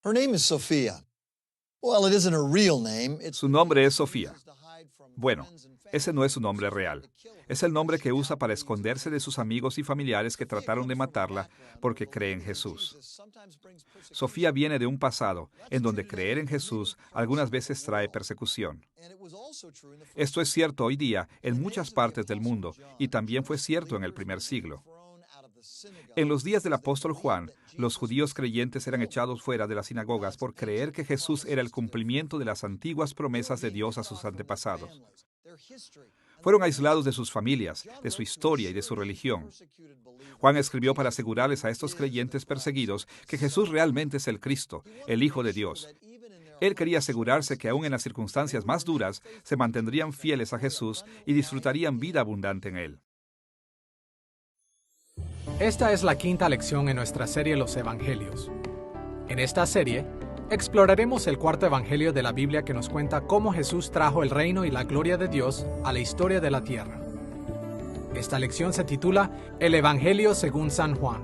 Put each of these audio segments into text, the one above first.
Her name is Sophia. Well, it isn't her real name. Su nombre es Sofía. Bueno, ese no es su nombre real. Es el nombre que usa para esconderse de sus amigos y familiares que trataron de matarla porque cree en Jesús. Sofía viene de un pasado en donde creer en Jesús algunas veces trae persecución. Esto es cierto hoy día en muchas partes del mundo y también fue cierto en el primer siglo. En los días del apóstol Juan, los judíos creyentes eran echados fuera de las sinagogas por creer que Jesús era el cumplimiento de las antiguas promesas de Dios a sus antepasados. Fueron aislados de sus familias, de su historia y de su religión. Juan escribió para asegurarles a estos creyentes perseguidos que Jesús realmente es el Cristo, el Hijo de Dios. Él quería asegurarse que aún en las circunstancias más duras se mantendrían fieles a Jesús y disfrutarían vida abundante en Él. Esta es la quinta lección en nuestra serie Los Evangelios. En esta serie, exploraremos el cuarto evangelio de la Biblia que nos cuenta cómo Jesús trajo el reino y la gloria de Dios a la historia de la tierra. Esta lección se titula El Evangelio según San Juan.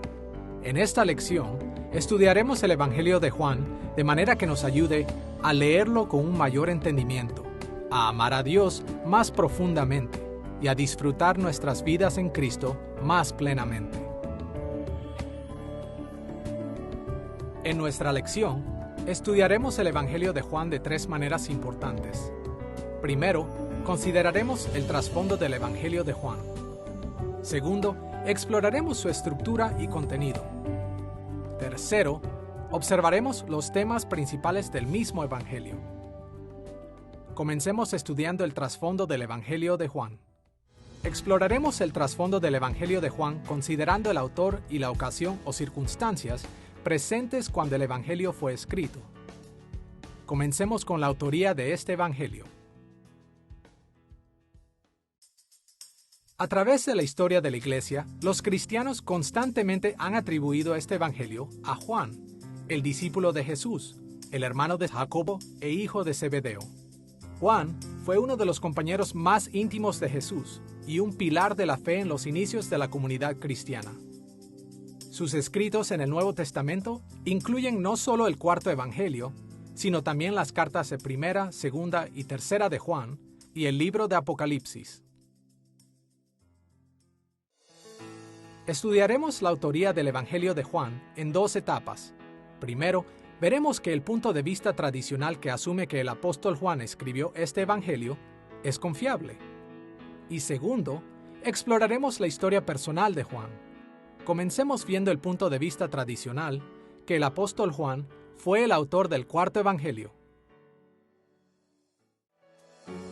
En esta lección, estudiaremos el Evangelio de Juan de manera que nos ayude a leerlo con un mayor entendimiento, a amar a Dios más profundamente y a disfrutar nuestras vidas en Cristo más plenamente. En nuestra lección, estudiaremos el Evangelio de Juan de tres maneras importantes. Primero, consideraremos el trasfondo del Evangelio de Juan. Segundo, exploraremos su estructura y contenido. Tercero, observaremos los temas principales del mismo Evangelio. Comencemos estudiando el trasfondo del Evangelio de Juan. Exploraremos el trasfondo del Evangelio de Juan considerando el autor y la ocasión o circunstancias presentes cuando el Evangelio fue escrito. Comencemos con la autoría de este Evangelio. A través de la historia de la Iglesia, los cristianos constantemente han atribuido este Evangelio a Juan, el discípulo de Jesús, el hermano de Jacobo e hijo de Zebedeo. Juan fue uno de los compañeros más íntimos de Jesús y un pilar de la fe en los inicios de la comunidad cristiana. Sus escritos en el Nuevo Testamento incluyen no solo el cuarto Evangelio, sino también las cartas de Primera, Segunda y Tercera de Juan y el libro de Apocalipsis. Estudiaremos la autoría del Evangelio de Juan en dos etapas. Primero, veremos que el punto de vista tradicional que asume que el apóstol Juan escribió este Evangelio es confiable. Y segundo, exploraremos la historia personal de Juan. Comencemos viendo el punto de vista tradicional, que el apóstol Juan fue el autor del cuarto evangelio.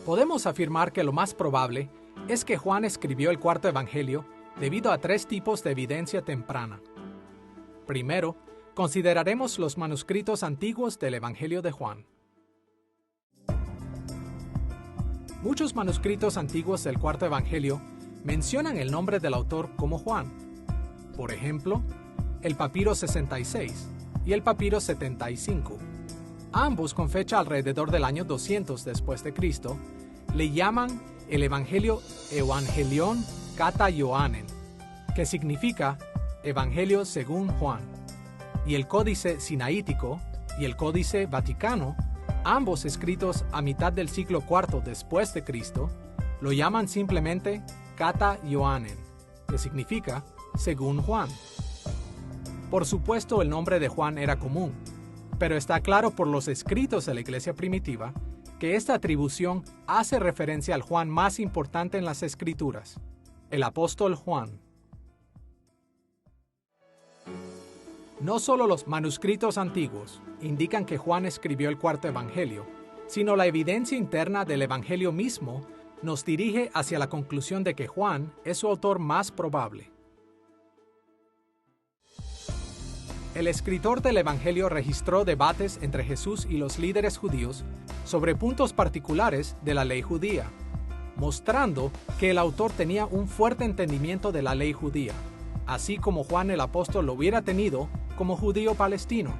Podemos afirmar que lo más probable es que Juan escribió el cuarto evangelio debido a tres tipos de evidencia temprana. Primero, consideraremos los manuscritos antiguos del Evangelio de Juan. Muchos manuscritos antiguos del cuarto evangelio mencionan el nombre del autor como Juan. Por ejemplo, el papiro 66 y el papiro 75. Ambos con fecha alrededor del año 200 después de Cristo, le llaman el Evangelio Evangelion Kata Ioanen, que significa Evangelio según Juan. Y el Códice Sinaítico y el Códice Vaticano, ambos escritos a mitad del siglo IV después de Cristo, lo llaman simplemente Kata Ioanen, que significa según Juan. Por supuesto, el nombre de Juan era común, pero está claro por los escritos de la iglesia primitiva que esta atribución hace referencia al Juan más importante en las Escrituras, el apóstol Juan. No solo los manuscritos antiguos indican que Juan escribió el cuarto evangelio, sino la evidencia interna del evangelio mismo nos dirige hacia la conclusión de que Juan es su autor más probable. El escritor del Evangelio registró debates entre Jesús y los líderes judíos sobre puntos particulares de la ley judía, mostrando que el autor tenía un fuerte entendimiento de la ley judía, así como Juan el apóstol lo hubiera tenido como judío palestino.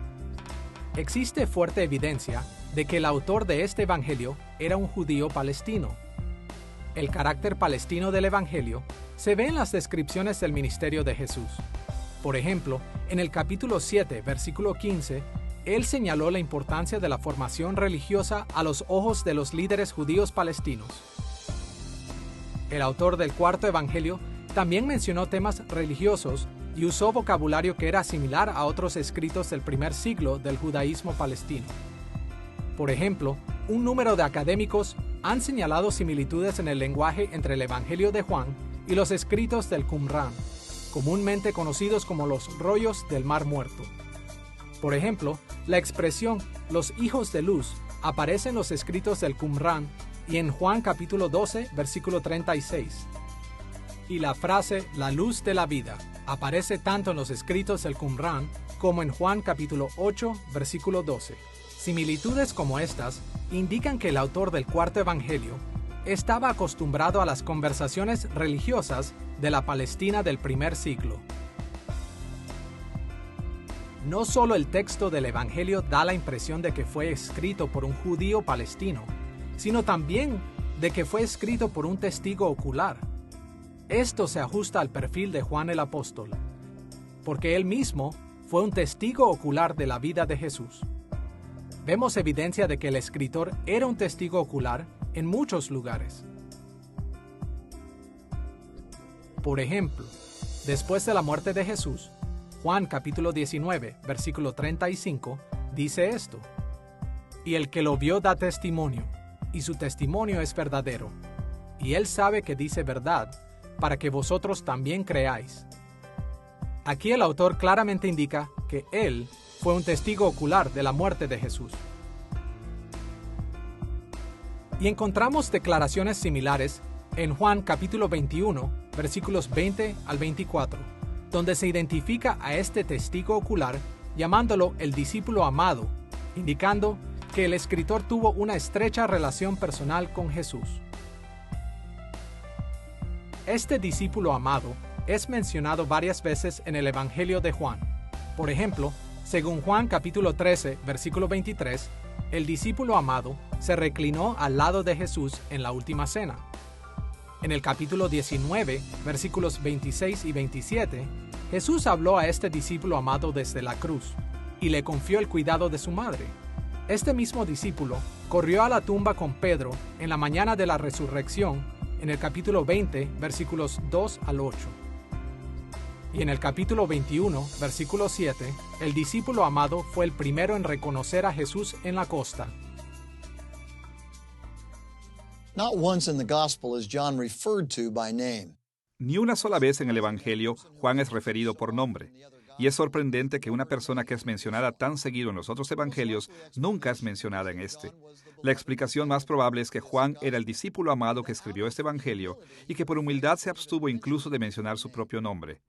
Existe fuerte evidencia de que el autor de este Evangelio era un judío palestino. El carácter palestino del Evangelio se ve en las descripciones del ministerio de Jesús. Por ejemplo, en el capítulo 7, versículo 15, él señaló la importancia de la formación religiosa a los ojos de los líderes judíos palestinos. El autor del cuarto evangelio también mencionó temas religiosos y usó vocabulario que era similar a otros escritos del primer siglo del judaísmo palestino. Por ejemplo, un número de académicos han señalado similitudes en el lenguaje entre el Evangelio de Juan y los escritos del Qumrán, comúnmente conocidos como los rollos del Mar Muerto. Por ejemplo, la expresión «los hijos de luz» aparece en los escritos del Qumrán y en Juan capítulo 12, versículo 36. Y la frase «la luz de la vida» aparece tanto en los escritos del Qumrán como en Juan capítulo 8, versículo 12. Similitudes como estas indican que el autor del cuarto evangelio estaba acostumbrado a las conversaciones religiosas de la Palestina del primer siglo. No solo el texto del evangelio da la impresión de que fue escrito por un judío palestino, sino también de que fue escrito por un testigo ocular. Esto se ajusta al perfil de Juan el apóstol, porque él mismo fue un testigo ocular de la vida de Jesús. Vemos evidencia de que el escritor era un testigo ocular en muchos lugares. Por ejemplo, después de la muerte de Jesús, Juan capítulo 19, versículo 35, dice esto: «Y el que lo vio da testimonio, y su testimonio es verdadero, y él sabe que dice verdad, para que vosotros también creáis». Aquí el autor claramente indica que él fue un testigo ocular de la muerte de Jesús. Y encontramos declaraciones similares en Juan capítulo 21, versículos 20 al 24, donde se identifica a este testigo ocular llamándolo el discípulo amado, indicando que el escritor tuvo una estrecha relación personal con Jesús. Este discípulo amado es mencionado varias veces en el Evangelio de Juan. Por ejemplo, según Juan capítulo 13, versículo 23, el discípulo amado se reclinó al lado de Jesús en la última cena. En el capítulo 19, versículos 26 y 27, Jesús habló a este discípulo amado desde la cruz y le confió el cuidado de su madre. Este mismo discípulo corrió a la tumba con Pedro en la mañana de la resurrección en el capítulo 20, versículos 2 al 8. Y en el capítulo 21, versículo 7, el discípulo amado fue el primero en reconocer a Jesús en la costa. Not once in the gospel is John referred to by name. Ni una sola vez en el Evangelio Juan es referido por nombre. Y es sorprendente que una persona que es mencionada tan seguido en los otros evangelios nunca es mencionada en este. La explicación más probable es que Juan era el discípulo amado que escribió este evangelio y que por humildad se abstuvo incluso de mencionar su propio nombre.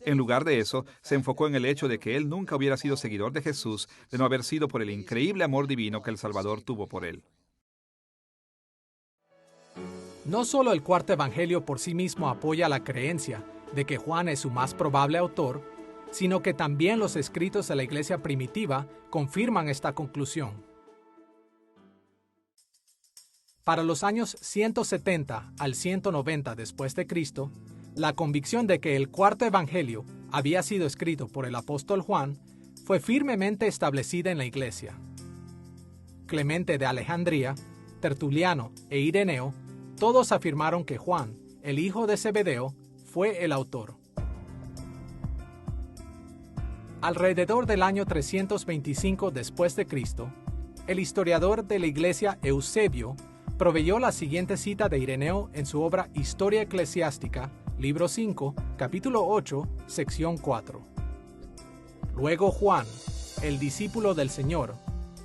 En lugar de eso, se enfocó en el hecho de que él nunca hubiera sido seguidor de Jesús de no haber sido por el increíble amor divino que el Salvador tuvo por él. No solo el cuarto evangelio por sí mismo apoya la creencia de que Juan es su más probable autor, sino que también los escritos de la iglesia primitiva confirman esta conclusión. Para los años 170 al 190 después de Cristo, la convicción de que el cuarto evangelio había sido escrito por el apóstol Juan fue firmemente establecida en la iglesia. Clemente de Alejandría, Tertuliano e Ireneo, todos afirmaron que Juan, el hijo de Zebedeo, fue el autor. Alrededor del año 325 después de Cristo, el historiador de la iglesia Eusebio proveyó la siguiente cita de Ireneo en su obra Historia Eclesiástica, libro 5, capítulo 8, sección 4. Luego Juan, el discípulo del Señor,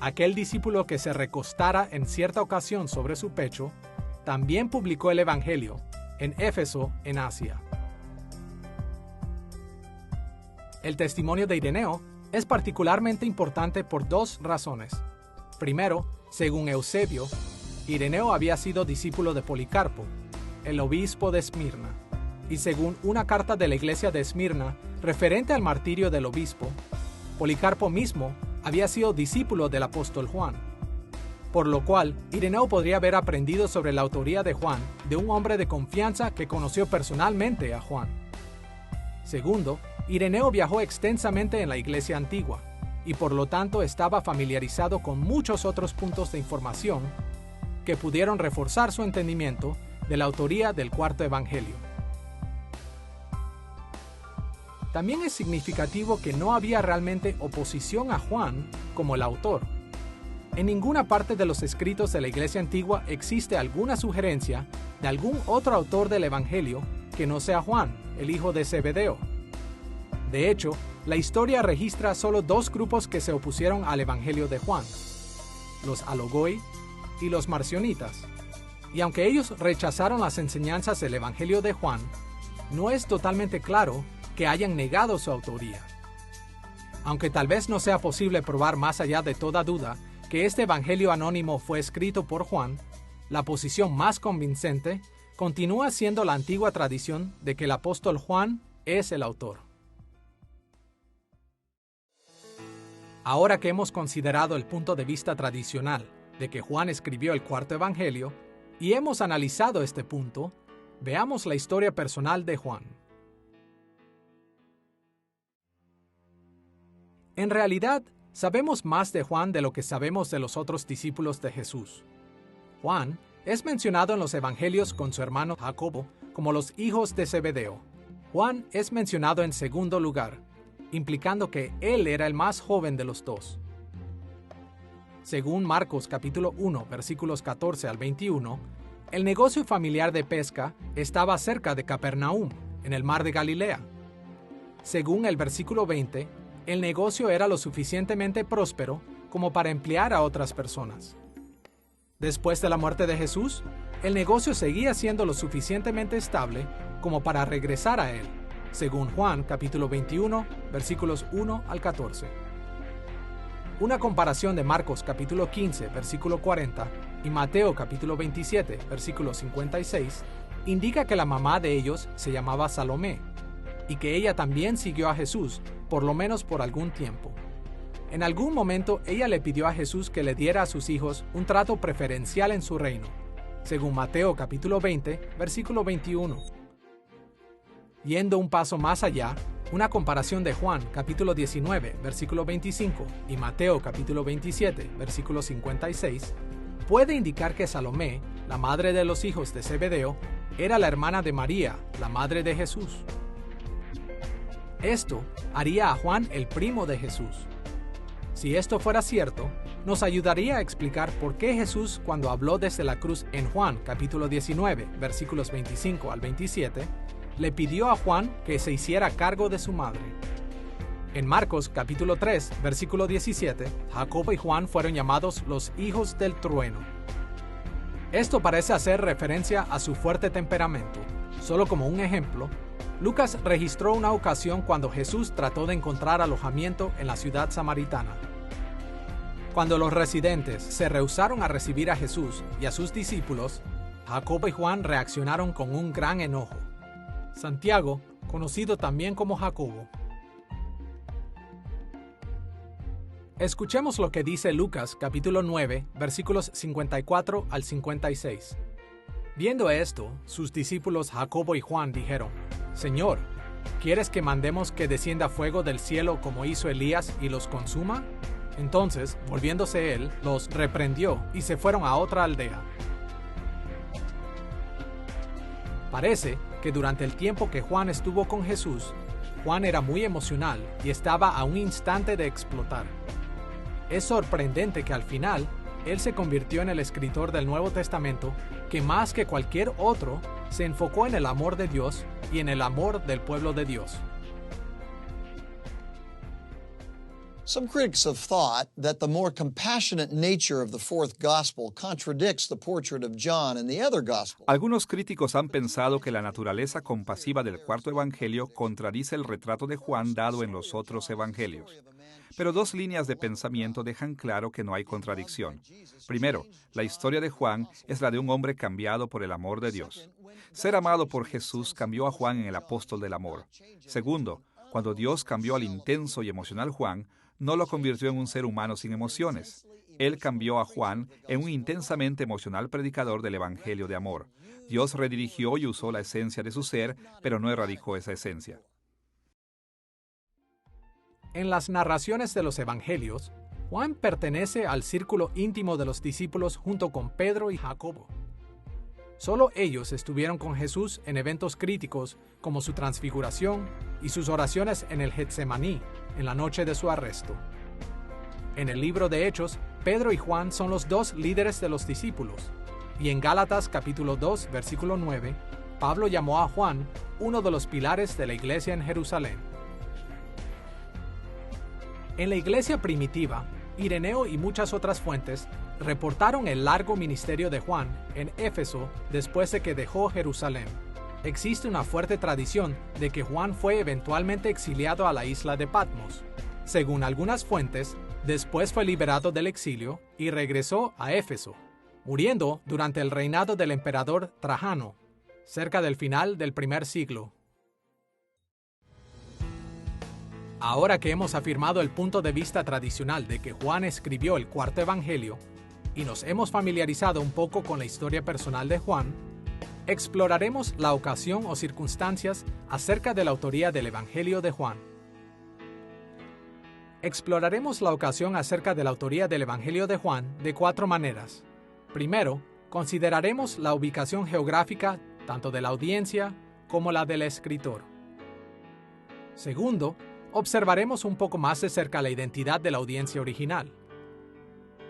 aquel discípulo que se recostara en cierta ocasión sobre su pecho, también publicó el Evangelio en Éfeso, en Asia. El testimonio de Ireneo es particularmente importante por dos razones. Primero, según Eusebio, Ireneo había sido discípulo de Policarpo, el obispo de Esmirna, y según una carta de la iglesia de Esmirna referente al martirio del obispo, Policarpo mismo había sido discípulo del apóstol Juan, por lo cual Ireneo podría haber aprendido sobre la autoría de Juan de un hombre de confianza que conoció personalmente a Juan. Segundo, Ireneo viajó extensamente en la iglesia antigua, y por lo tanto estaba familiarizado con muchos otros puntos de información que pudieron reforzar su entendimiento de la autoría del cuarto evangelio. También es significativo que no había realmente oposición a Juan como el autor. En ninguna parte de los escritos de la Iglesia antigua existe alguna sugerencia de algún otro autor del Evangelio que no sea Juan, el hijo de Zebedeo. De hecho, la historia registra solo dos grupos que se opusieron al Evangelio de Juan: los alogoi y los marcionitas. Y aunque ellos rechazaron las enseñanzas del Evangelio de Juan, no es totalmente claro que hayan negado su autoría. Aunque tal vez no sea posible probar más allá de toda duda que este Evangelio anónimo fue escrito por Juan, la posición más convincente continúa siendo la antigua tradición de que el apóstol Juan es el autor. Ahora que hemos considerado el punto de vista tradicional de que Juan escribió el cuarto evangelio y hemos analizado este punto, veamos la historia personal de Juan. En realidad, sabemos más de Juan de lo que sabemos de los otros discípulos de Jesús. Juan es mencionado en los evangelios con su hermano Jacobo como los hijos de Zebedeo. Juan es mencionado en segundo lugar, implicando que él era el más joven de los dos. Según Marcos capítulo 1, versículos 14 al 21, el negocio familiar de pesca estaba cerca de Capernaum, en el mar de Galilea. Según el versículo 20, el negocio era lo suficientemente próspero como para emplear a otras personas. Después de la muerte de Jesús, el negocio seguía siendo lo suficientemente estable como para regresar a él, según Juan capítulo 21, versículos 1 al 14. Una comparación de Marcos capítulo 15, versículo 40, y Mateo capítulo 27, versículo 56, indica que la mamá de ellos se llamaba Salomé, y que ella también siguió a Jesús, por lo menos por algún tiempo. En algún momento ella le pidió a Jesús que le diera a sus hijos un trato preferencial en su reino, según Mateo capítulo 20, versículo 21. Yendo un paso más allá, una comparación de Juan capítulo 19, versículo 25 y Mateo capítulo 27, versículo 56, puede indicar que Salomé, la madre de los hijos de Zebedeo, era la hermana de María, la madre de Jesús. Esto haría a Juan el primo de Jesús. Si esto fuera cierto, nos ayudaría a explicar por qué Jesús, cuando habló desde la cruz en Juan capítulo 19, versículos 25 al 27, le pidió a Juan que se hiciera cargo de su madre. En Marcos capítulo 3, versículo 17, Jacobo y Juan fueron llamados los hijos del trueno. Esto parece hacer referencia a su fuerte temperamento. Solo como un ejemplo, Lucas registró una ocasión cuando Jesús trató de encontrar alojamiento en la ciudad samaritana. Cuando los residentes se rehusaron a recibir a Jesús y a sus discípulos, Jacobo y Juan reaccionaron con un gran enojo. Santiago, conocido también como Jacobo. Escuchemos lo que dice Lucas capítulo 9, versículos 54 al 56. Viendo esto, sus discípulos Jacobo y Juan dijeron: Señor, ¿quieres que mandemos que descienda fuego del cielo como hizo Elías y los consuma? Entonces, volviéndose él, los reprendió y se fueron a otra aldea. Parece que durante el tiempo que Juan estuvo con Jesús, Juan era muy emocional y estaba a un instante de explotar. Es sorprendente que al final, él se convirtió en el escritor del Nuevo Testamento que más que cualquier otro se enfocó en el amor de Dios y en el amor del pueblo de Dios. Some critics have thought that the more compassionate nature of the fourth gospel contradicts the portrait of John in the other gospel. Algunos críticos han pensado que la naturaleza compasiva del cuarto evangelio contradice el retrato de Juan dado en los otros evangelios. Pero dos líneas de pensamiento dejan claro que no hay contradicción. Primero, la historia de Juan es la de un hombre cambiado por el amor de Dios. Ser amado por Jesús cambió a Juan en el apóstol del amor. Segundo, cuando Dios cambió al intenso y emocional Juan, no lo convirtió en un ser humano sin emociones. Él cambió a Juan en un intensamente emocional predicador del evangelio de amor. Dios redirigió y usó la esencia de su ser, pero no erradicó esa esencia. En las narraciones de los Evangelios, Juan pertenece al círculo íntimo de los discípulos junto con Pedro y Jacobo. Solo ellos estuvieron con Jesús en eventos críticos como su transfiguración y sus oraciones en el Getsemaní, en la noche de su arresto. En el libro de Hechos, Pedro y Juan son los dos líderes de los discípulos, y en Gálatas capítulo 2, versículo 9, Pablo llamó a Juan uno de los pilares de la iglesia en Jerusalén. En la iglesia primitiva, Ireneo y muchas otras fuentes reportaron el largo ministerio de Juan en Éfeso después de que dejó Jerusalén. Existe una fuerte tradición de que Juan fue eventualmente exiliado a la isla de Patmos. Según algunas fuentes, después fue liberado del exilio y regresó a Éfeso, muriendo durante el reinado del emperador Trajano, cerca del final del primer siglo. Ahora que hemos afirmado el punto de vista tradicional de que Juan escribió el cuarto evangelio, y nos hemos familiarizado un poco con la historia personal de Juan, exploraremos la ocasión o circunstancias acerca de la autoría del Evangelio de Juan. Exploraremos la ocasión acerca de la autoría del Evangelio de Juan de 4 maneras. Primero, consideraremos la ubicación geográfica tanto de la audiencia como la del escritor. Segundo, observaremos un poco más de cerca la identidad de la audiencia original.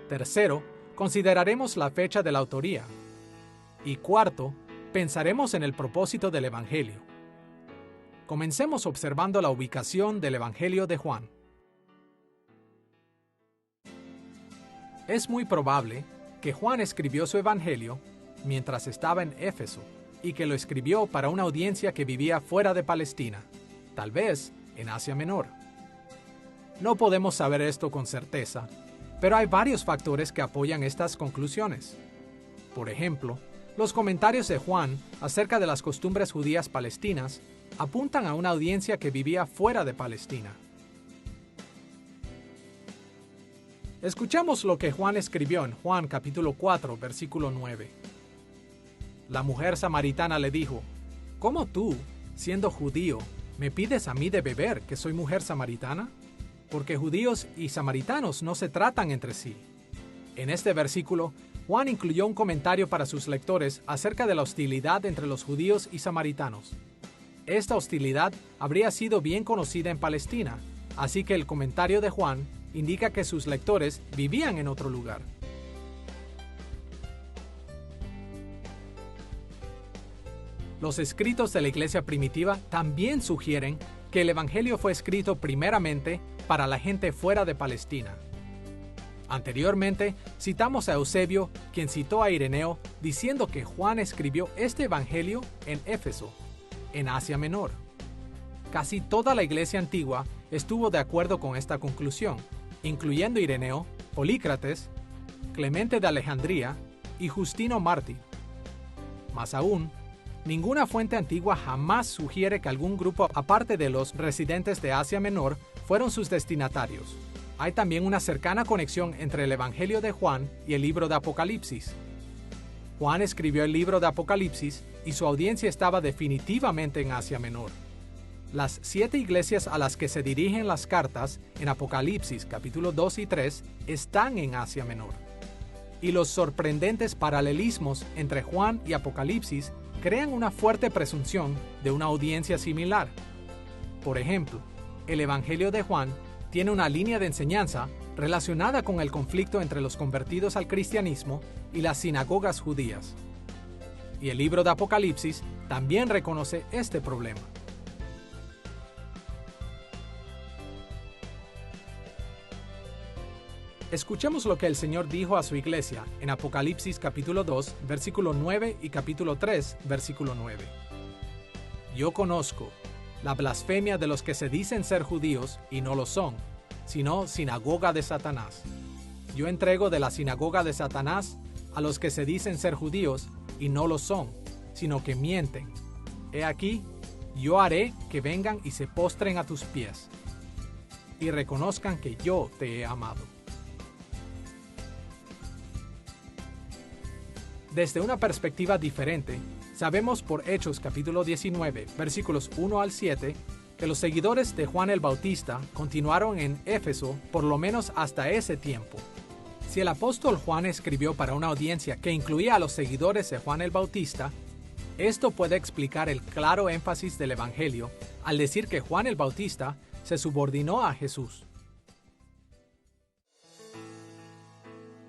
Tercero, consideraremos la fecha de la autoría. Y cuarto, pensaremos en el propósito del Evangelio. Comencemos observando la ubicación del Evangelio de Juan. Es muy probable que Juan escribió su Evangelio mientras estaba en Éfeso y que lo escribió para una audiencia que vivía fuera de Palestina, tal vez en Asia Menor. No podemos saber esto con certeza, pero hay varios factores que apoyan estas conclusiones. Por ejemplo, los comentarios de Juan acerca de las costumbres judías palestinas apuntan a una audiencia que vivía fuera de Palestina. Escuchamos lo que Juan escribió en Juan capítulo 4, versículo 9. La mujer samaritana le dijo: ¿Cómo tú, siendo judío, me pides a mí de beber, que soy mujer samaritana? Porque judíos y samaritanos no se tratan entre sí. En este versículo, Juan incluyó un comentario para sus lectores acerca de la hostilidad entre los judíos y samaritanos. Esta hostilidad habría sido bien conocida en Palestina, así que el comentario de Juan indica que sus lectores vivían en otro lugar. Los escritos de la iglesia primitiva también sugieren que el Evangelio fue escrito primeramente para la gente fuera de Palestina. Anteriormente, citamos a Eusebio, quien citó a Ireneo, diciendo que Juan escribió este Evangelio en Éfeso, en Asia Menor. Casi toda la iglesia antigua estuvo de acuerdo con esta conclusión, incluyendo Ireneo, Polícrates, Clemente de Alejandría y Justino Mártir. Más aún, ninguna fuente antigua jamás sugiere que algún grupo aparte de los residentes de Asia Menor fueron sus destinatarios. Hay también una cercana conexión entre el Evangelio de Juan y el libro de Apocalipsis. Juan escribió el libro de Apocalipsis y su audiencia estaba definitivamente en Asia Menor. Las 7 iglesias a las que se dirigen las cartas en Apocalipsis capítulo 2 y 3 están en Asia Menor. Y los sorprendentes paralelismos entre Juan y Apocalipsis crean una fuerte presunción de una audiencia similar. Por ejemplo, el Evangelio de Juan tiene una línea de enseñanza relacionada con el conflicto entre los convertidos al cristianismo y las sinagogas judías. Y el libro de Apocalipsis también reconoce este problema. Escuchemos lo que el Señor dijo a su iglesia en Apocalipsis capítulo 2, versículo 9 y capítulo 3, versículo 9. Yo conozco la blasfemia de los que se dicen ser judíos y no lo son, sino sinagoga de Satanás. Yo entrego de la sinagoga de Satanás a los que se dicen ser judíos y no lo son, sino que mienten. He aquí, yo haré que vengan y se postren a tus pies y reconozcan que yo te he amado. Desde una perspectiva diferente, sabemos por Hechos capítulo 19, versículos 1 al 7, que los seguidores de Juan el Bautista continuaron en Éfeso por lo menos hasta ese tiempo. Si el apóstol Juan escribió para una audiencia que incluía a los seguidores de Juan el Bautista, esto puede explicar el claro énfasis del Evangelio al decir que Juan el Bautista se subordinó a Jesús.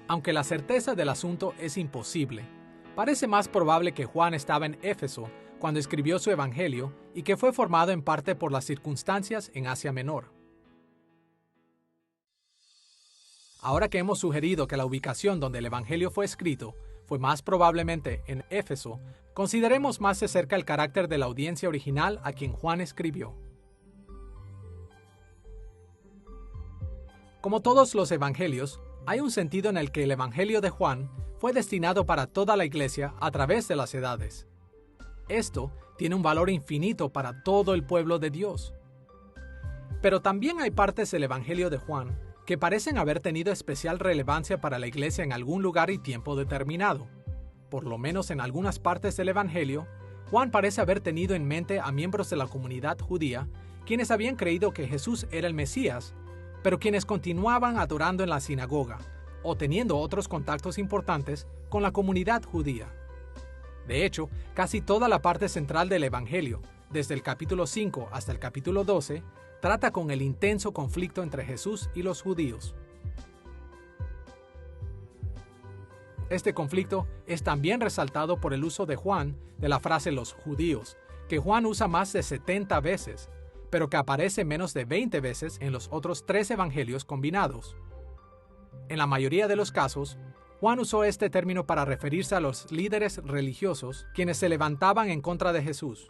Aunque la certeza del asunto es imposible, parece más probable que Juan estaba en Éfeso cuando escribió su Evangelio y que fue formado en parte por las circunstancias en Asia Menor. Ahora que hemos sugerido que la ubicación donde el Evangelio fue escrito fue más probablemente en Éfeso, consideremos más de cerca el carácter de la audiencia original a quien Juan escribió. Como todos los evangelios, hay un sentido en el que el Evangelio de Juan fue destinado para toda la iglesia a través de las edades. Esto tiene un valor infinito para todo el pueblo de Dios. Pero también hay partes del Evangelio de Juan que parecen haber tenido especial relevancia para la iglesia en algún lugar y tiempo determinado. Por lo menos en algunas partes del Evangelio, Juan parece haber tenido en mente a miembros de la comunidad judía, quienes habían creído que Jesús era el Mesías, pero quienes continuaban adorando en la sinagoga, o teniendo otros contactos importantes con la comunidad judía. De hecho, casi toda la parte central del Evangelio, desde el capítulo 5 hasta el capítulo 12, trata con el intenso conflicto entre Jesús y los judíos. Este conflicto es también resaltado por el uso de Juan de la frase los judíos, que Juan usa más de 70 veces, pero que aparece menos de 20 veces en los otros 3 evangelios combinados. En la mayoría de los casos, Juan usó este término para referirse a los líderes religiosos quienes se levantaban en contra de Jesús.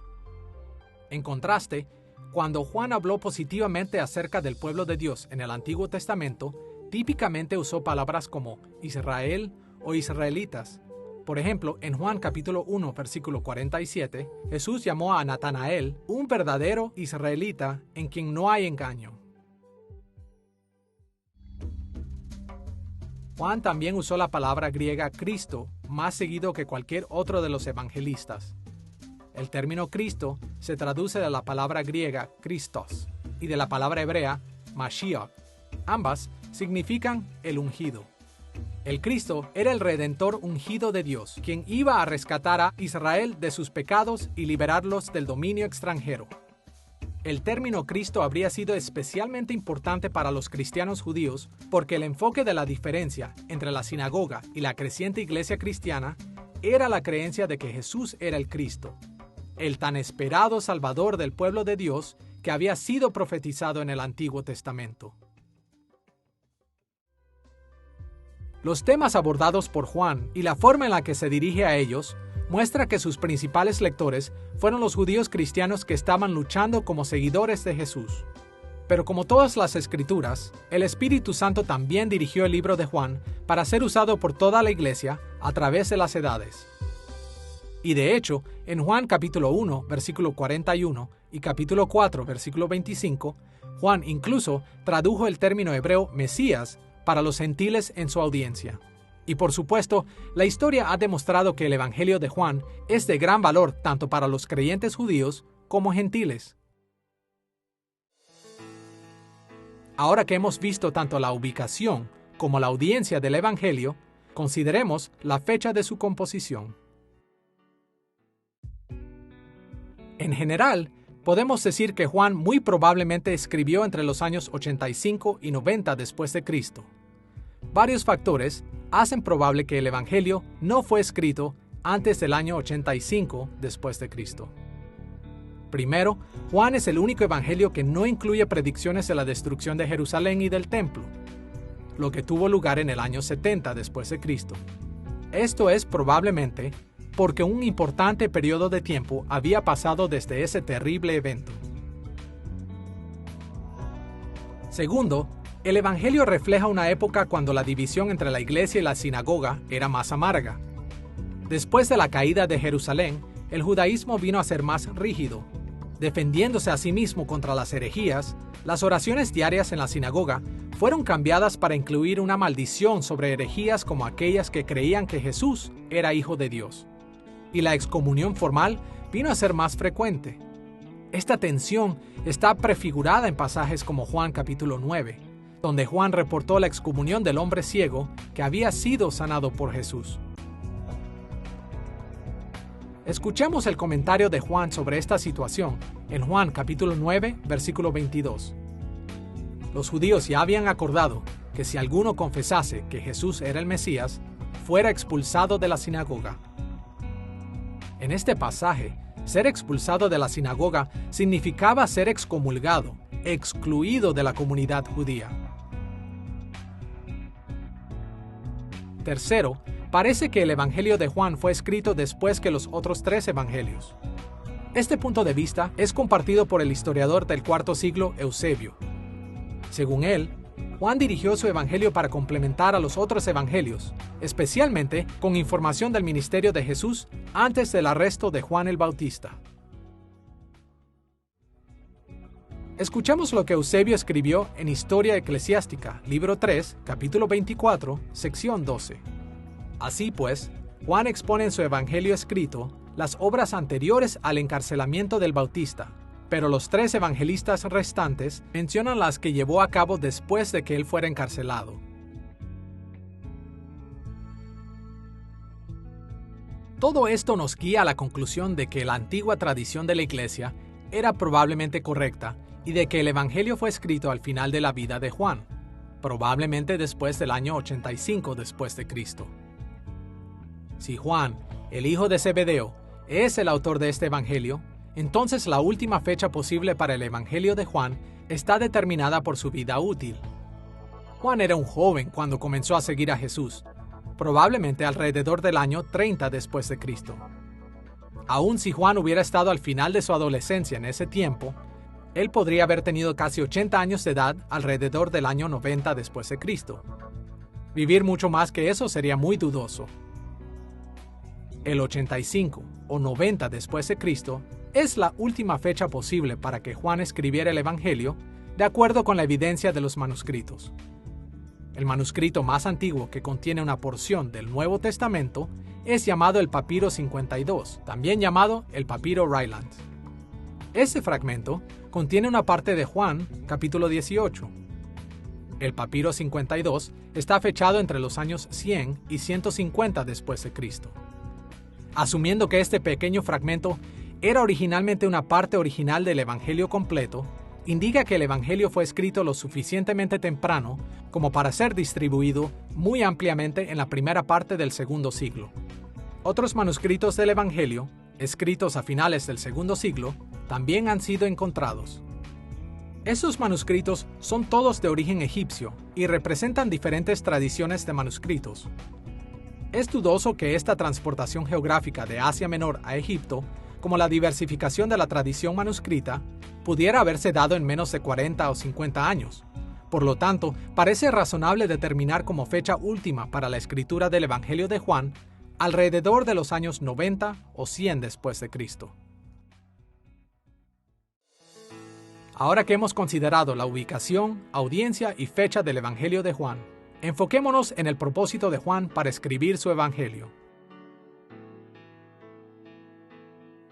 En contraste, cuando Juan habló positivamente acerca del pueblo de Dios en el Antiguo Testamento, típicamente usó palabras como Israel o israelitas. Por ejemplo, en Juan capítulo 1, versículo 47, Jesús llamó a Natanael un verdadero israelita en quien no hay engaño. Juan también usó la palabra griega Cristo más seguido que cualquier otro de los evangelistas. El término Cristo se traduce de la palabra griega Christos y de la palabra hebrea Mashiach. Ambas significan el ungido. El Cristo era el Redentor ungido de Dios, quien iba a rescatar a Israel de sus pecados y liberarlos del dominio extranjero. El término Cristo habría sido especialmente importante para los cristianos judíos porque el enfoque de la diferencia entre la sinagoga y la creciente iglesia cristiana era la creencia de que Jesús era el Cristo, el tan esperado Salvador del pueblo de Dios que había sido profetizado en el Antiguo Testamento. Los temas abordados por Juan y la forma en la que se dirige a ellos muestra que sus principales lectores fueron los judíos cristianos que estaban luchando como seguidores de Jesús. Pero como todas las Escrituras, el Espíritu Santo también dirigió el libro de Juan para ser usado por toda la iglesia a través de las edades. Y de hecho, en Juan capítulo 1, versículo 41 y capítulo 4, versículo 25, Juan incluso tradujo el término hebreo Mesías para los gentiles en su audiencia. Y por supuesto, la historia ha demostrado que el Evangelio de Juan es de gran valor tanto para los creyentes judíos como gentiles. Ahora que hemos visto tanto la ubicación como la audiencia del Evangelio, consideremos la fecha de su composición. En general, podemos decir que Juan muy probablemente escribió entre los años 85 y 90 después de Cristo. Varios factores hacen probable que el Evangelio no fue escrito antes del año 85 después de Cristo. Primero, Juan es el único evangelio que no incluye predicciones de la destrucción de Jerusalén y del templo, lo que tuvo lugar en el año 70 después de Cristo. Esto es probablemente porque un importante periodo de tiempo había pasado desde ese terrible evento. Segundo, el Evangelio refleja una época cuando la división entre la iglesia y la sinagoga era más amarga. Después de la caída de Jerusalén, el judaísmo vino a ser más rígido. Defendiéndose a sí mismo contra las herejías, las oraciones diarias en la sinagoga fueron cambiadas para incluir una maldición sobre herejías como aquellas que creían que Jesús era hijo de Dios. Y la excomunión formal vino a ser más frecuente. Esta tensión está prefigurada en pasajes como Juan capítulo 9, donde Juan reportó la excomunión del hombre ciego que había sido sanado por Jesús. Escuchemos el comentario de Juan sobre esta situación en Juan capítulo 9, versículo 22. Los judíos ya habían acordado que si alguno confesase que Jesús era el Mesías, fuera expulsado de la sinagoga. En este pasaje, ser expulsado de la sinagoga significaba ser excomulgado, excluido de la comunidad judía. Tercero, parece que el Evangelio de Juan fue escrito después que los otros 3 evangelios. Este punto de vista es compartido por el historiador del IV siglo Eusebio. Según él, Juan dirigió su evangelio para complementar a los otros evangelios, especialmente con información del ministerio de Jesús antes del arresto de Juan el Bautista. Escuchamos lo que Eusebio escribió en Historia Eclesiástica, libro 3, capítulo 24, sección 12. Así pues, Juan expone en su evangelio escrito las obras anteriores al encarcelamiento del Bautista, pero los 3 evangelistas restantes mencionan las que llevó a cabo después de que él fuera encarcelado. Todo esto nos guía a la conclusión de que la antigua tradición de la Iglesia era probablemente correcta y de que el Evangelio fue escrito al final de la vida de Juan, probablemente después del año 85 después de Cristo. Si Juan, el hijo de Zebedeo, es el autor de este Evangelio, entonces la última fecha posible para el Evangelio de Juan está determinada por su vida útil. Juan era un joven cuando comenzó a seguir a Jesús, probablemente alrededor del año 30 después de Cristo. Aun si Juan hubiera estado al final de su adolescencia en ese tiempo, él podría haber tenido casi 80 años de edad alrededor del año 90 después de Cristo. Vivir mucho más que eso sería muy dudoso. El 85 o 90 después de Cristo es la última fecha posible para que Juan escribiera el Evangelio, de acuerdo con la evidencia de los manuscritos. El manuscrito más antiguo que contiene una porción del Nuevo Testamento es llamado el Papiro 52, también llamado el Papiro Ryland. Ese fragmento contiene una parte de Juan, capítulo 18. El Papiro 52 está fechado entre los años 100 y 150 después de Cristo. Asumiendo que este pequeño fragmento era originalmente una parte original del Evangelio completo, indica que el Evangelio fue escrito lo suficientemente temprano como para ser distribuido muy ampliamente en la primera parte del segundo siglo. Otros manuscritos del Evangelio, escritos a finales del segundo siglo, también han sido encontrados. Esos manuscritos son todos de origen egipcio y representan diferentes tradiciones de manuscritos. Es dudoso que esta transportación geográfica de Asia Menor a Egipto, como la diversificación de la tradición manuscrita, pudiera haberse dado en menos de 40 o 50 años. Por lo tanto, parece razonable determinar como fecha última para la escritura del Evangelio de Juan alrededor de los años 90 o 100 después de Cristo. Ahora que hemos considerado la ubicación, audiencia y fecha del Evangelio de Juan, enfoquémonos en el propósito de Juan para escribir su Evangelio.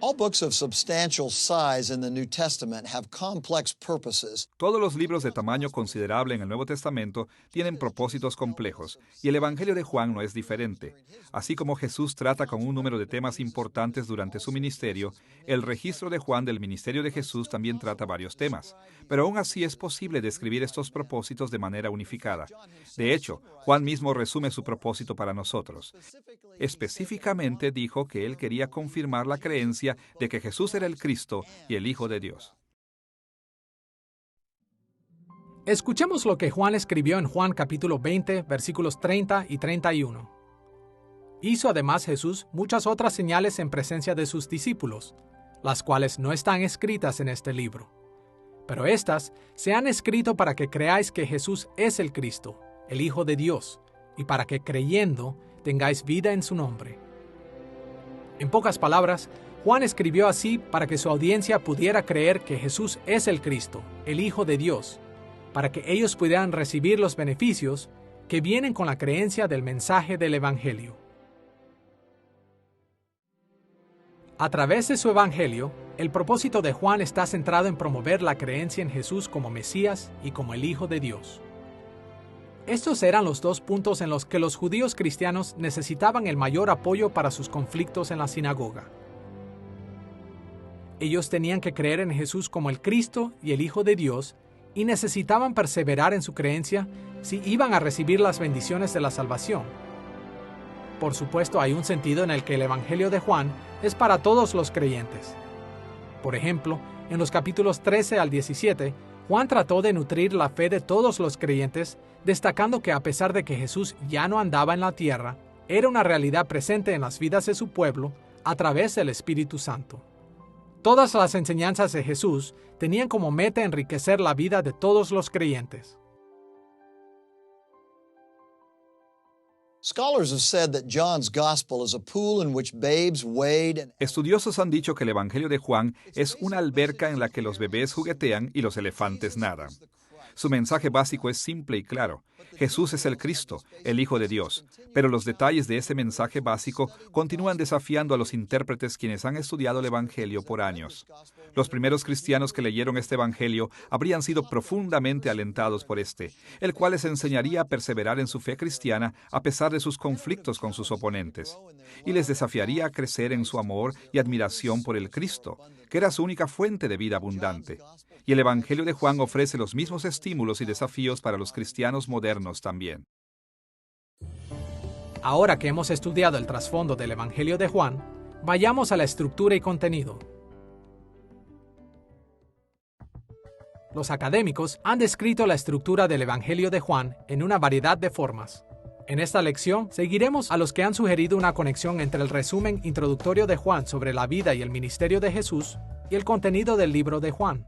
All books of substantial size in the New Testament have complex purposes. Todos los libros de tamaño considerable en el Nuevo Testamento tienen propósitos complejos, y el Evangelio de Juan no es diferente. Así como Jesús trata con un número de temas importantes durante su ministerio, el registro de Juan del ministerio de Jesús también trata varios temas. Pero aún así es posible describir estos propósitos de manera unificada. De hecho, Juan mismo resume su propósito para nosotros. Específicamente dijo que él quería confirmar la creencia de que Jesús era el Cristo y el Hijo de Dios. Escuchemos lo que Juan escribió en Juan capítulo 20, versículos 30 y 31. Hizo además Jesús muchas otras señales en presencia de sus discípulos, las cuales no están escritas en este libro. Pero estas se han escrito para que creáis que Jesús es el Cristo, el Hijo de Dios, y para que creyendo tengáis vida en su nombre. En pocas palabras, Juan escribió así para que su audiencia pudiera creer que Jesús es el Cristo, el Hijo de Dios, para que ellos pudieran recibir los beneficios que vienen con la creencia del mensaje del Evangelio. A través de su evangelio, el propósito de Juan está centrado en promover la creencia en Jesús como Mesías y como el Hijo de Dios. Estos eran los dos puntos en los que los judíos cristianos necesitaban el mayor apoyo para sus conflictos en la sinagoga. Ellos tenían que creer en Jesús como el Cristo y el Hijo de Dios y necesitaban perseverar en su creencia si iban a recibir las bendiciones de la salvación. Por supuesto, hay un sentido en el que el Evangelio de Juan es para todos los creyentes. Por ejemplo, en los capítulos 13 al 17, Juan trató de nutrir la fe de todos los creyentes, destacando que a pesar de que Jesús ya no andaba en la tierra, era una realidad presente en las vidas de su pueblo a través del Espíritu Santo. Todas las enseñanzas de Jesús tenían como meta enriquecer la vida de todos los creyentes. Estudiosos han dicho que el Evangelio de Juan es una alberca en la que los bebés juguetean y los elefantes nadan. Su mensaje básico es simple y claro. Jesús es el Cristo, el Hijo de Dios, pero los detalles de ese mensaje básico continúan desafiando a los intérpretes quienes han estudiado el Evangelio por años. Los primeros cristianos que leyeron este Evangelio habrían sido profundamente alentados por el cual les enseñaría a perseverar en su fe cristiana a pesar de sus conflictos con sus oponentes, y les desafiaría a crecer en su amor y admiración por el Cristo, que era su única fuente de vida abundante. Y el Evangelio de Juan ofrece los mismos estímulos y desafíos para los cristianos modernos también. Ahora que hemos estudiado el trasfondo del Evangelio de Juan, vayamos a la estructura y contenido. Los académicos han descrito la estructura del Evangelio de Juan en una variedad de formas. En esta lección, seguiremos a los que han sugerido una conexión entre el resumen introductorio de Juan sobre la vida y el ministerio de Jesús y el contenido del libro de Juan.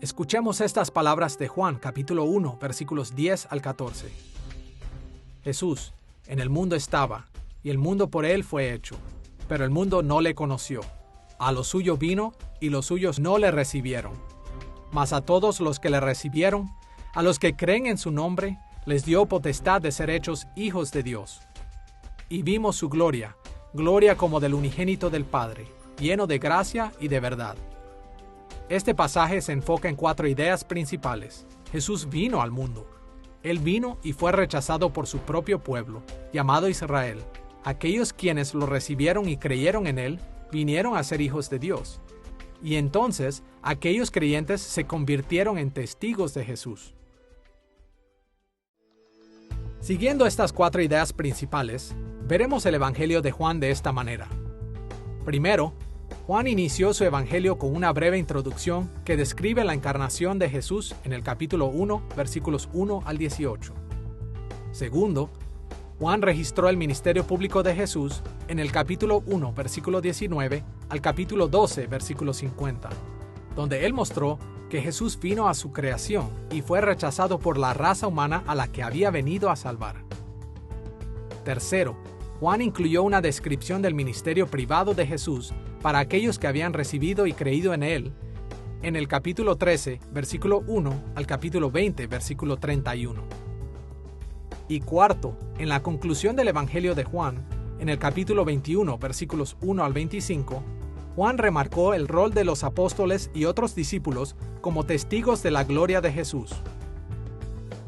Escuchemos estas palabras de Juan, capítulo 1, versículos 10 al 14. Jesús, en el mundo estaba, y el mundo por él fue hecho, pero el mundo no le conoció. A lo suyo vino, y los suyos no le recibieron. Mas a todos los que le recibieron, a los que creen en su nombre, les dio potestad de ser hechos hijos de Dios. Y vimos su gloria, gloria como del unigénito del Padre, lleno de gracia y de verdad. Este pasaje se enfoca en 4 ideas principales. Jesús vino al mundo. Él vino y fue rechazado por su propio pueblo, llamado Israel. Aquellos quienes lo recibieron y creyeron en él, vinieron a ser hijos de Dios. Y entonces, aquellos creyentes se convirtieron en testigos de Jesús. Siguiendo estas 4 ideas principales, veremos el Evangelio de Juan de esta manera. Primero, Juan inició su evangelio con una breve introducción que describe la encarnación de Jesús en el capítulo 1, versículos 1 al 18. Segundo, Juan registró el ministerio público de Jesús en el capítulo 1, versículo 19 al capítulo 12, versículo 50, donde él mostró que Jesús vino a su creación y fue rechazado por la raza humana a la que había venido a salvar. Tercero, Juan incluyó una descripción del ministerio privado de Jesús para aquellos que habían recibido y creído en él, en el capítulo 13, versículo 1 al capítulo 20, versículo 31. Y cuarto, en la conclusión del Evangelio de Juan, en el capítulo 21, versículos 1 al 25, Juan remarcó el rol de los apóstoles y otros discípulos como testigos de la gloria de Jesús.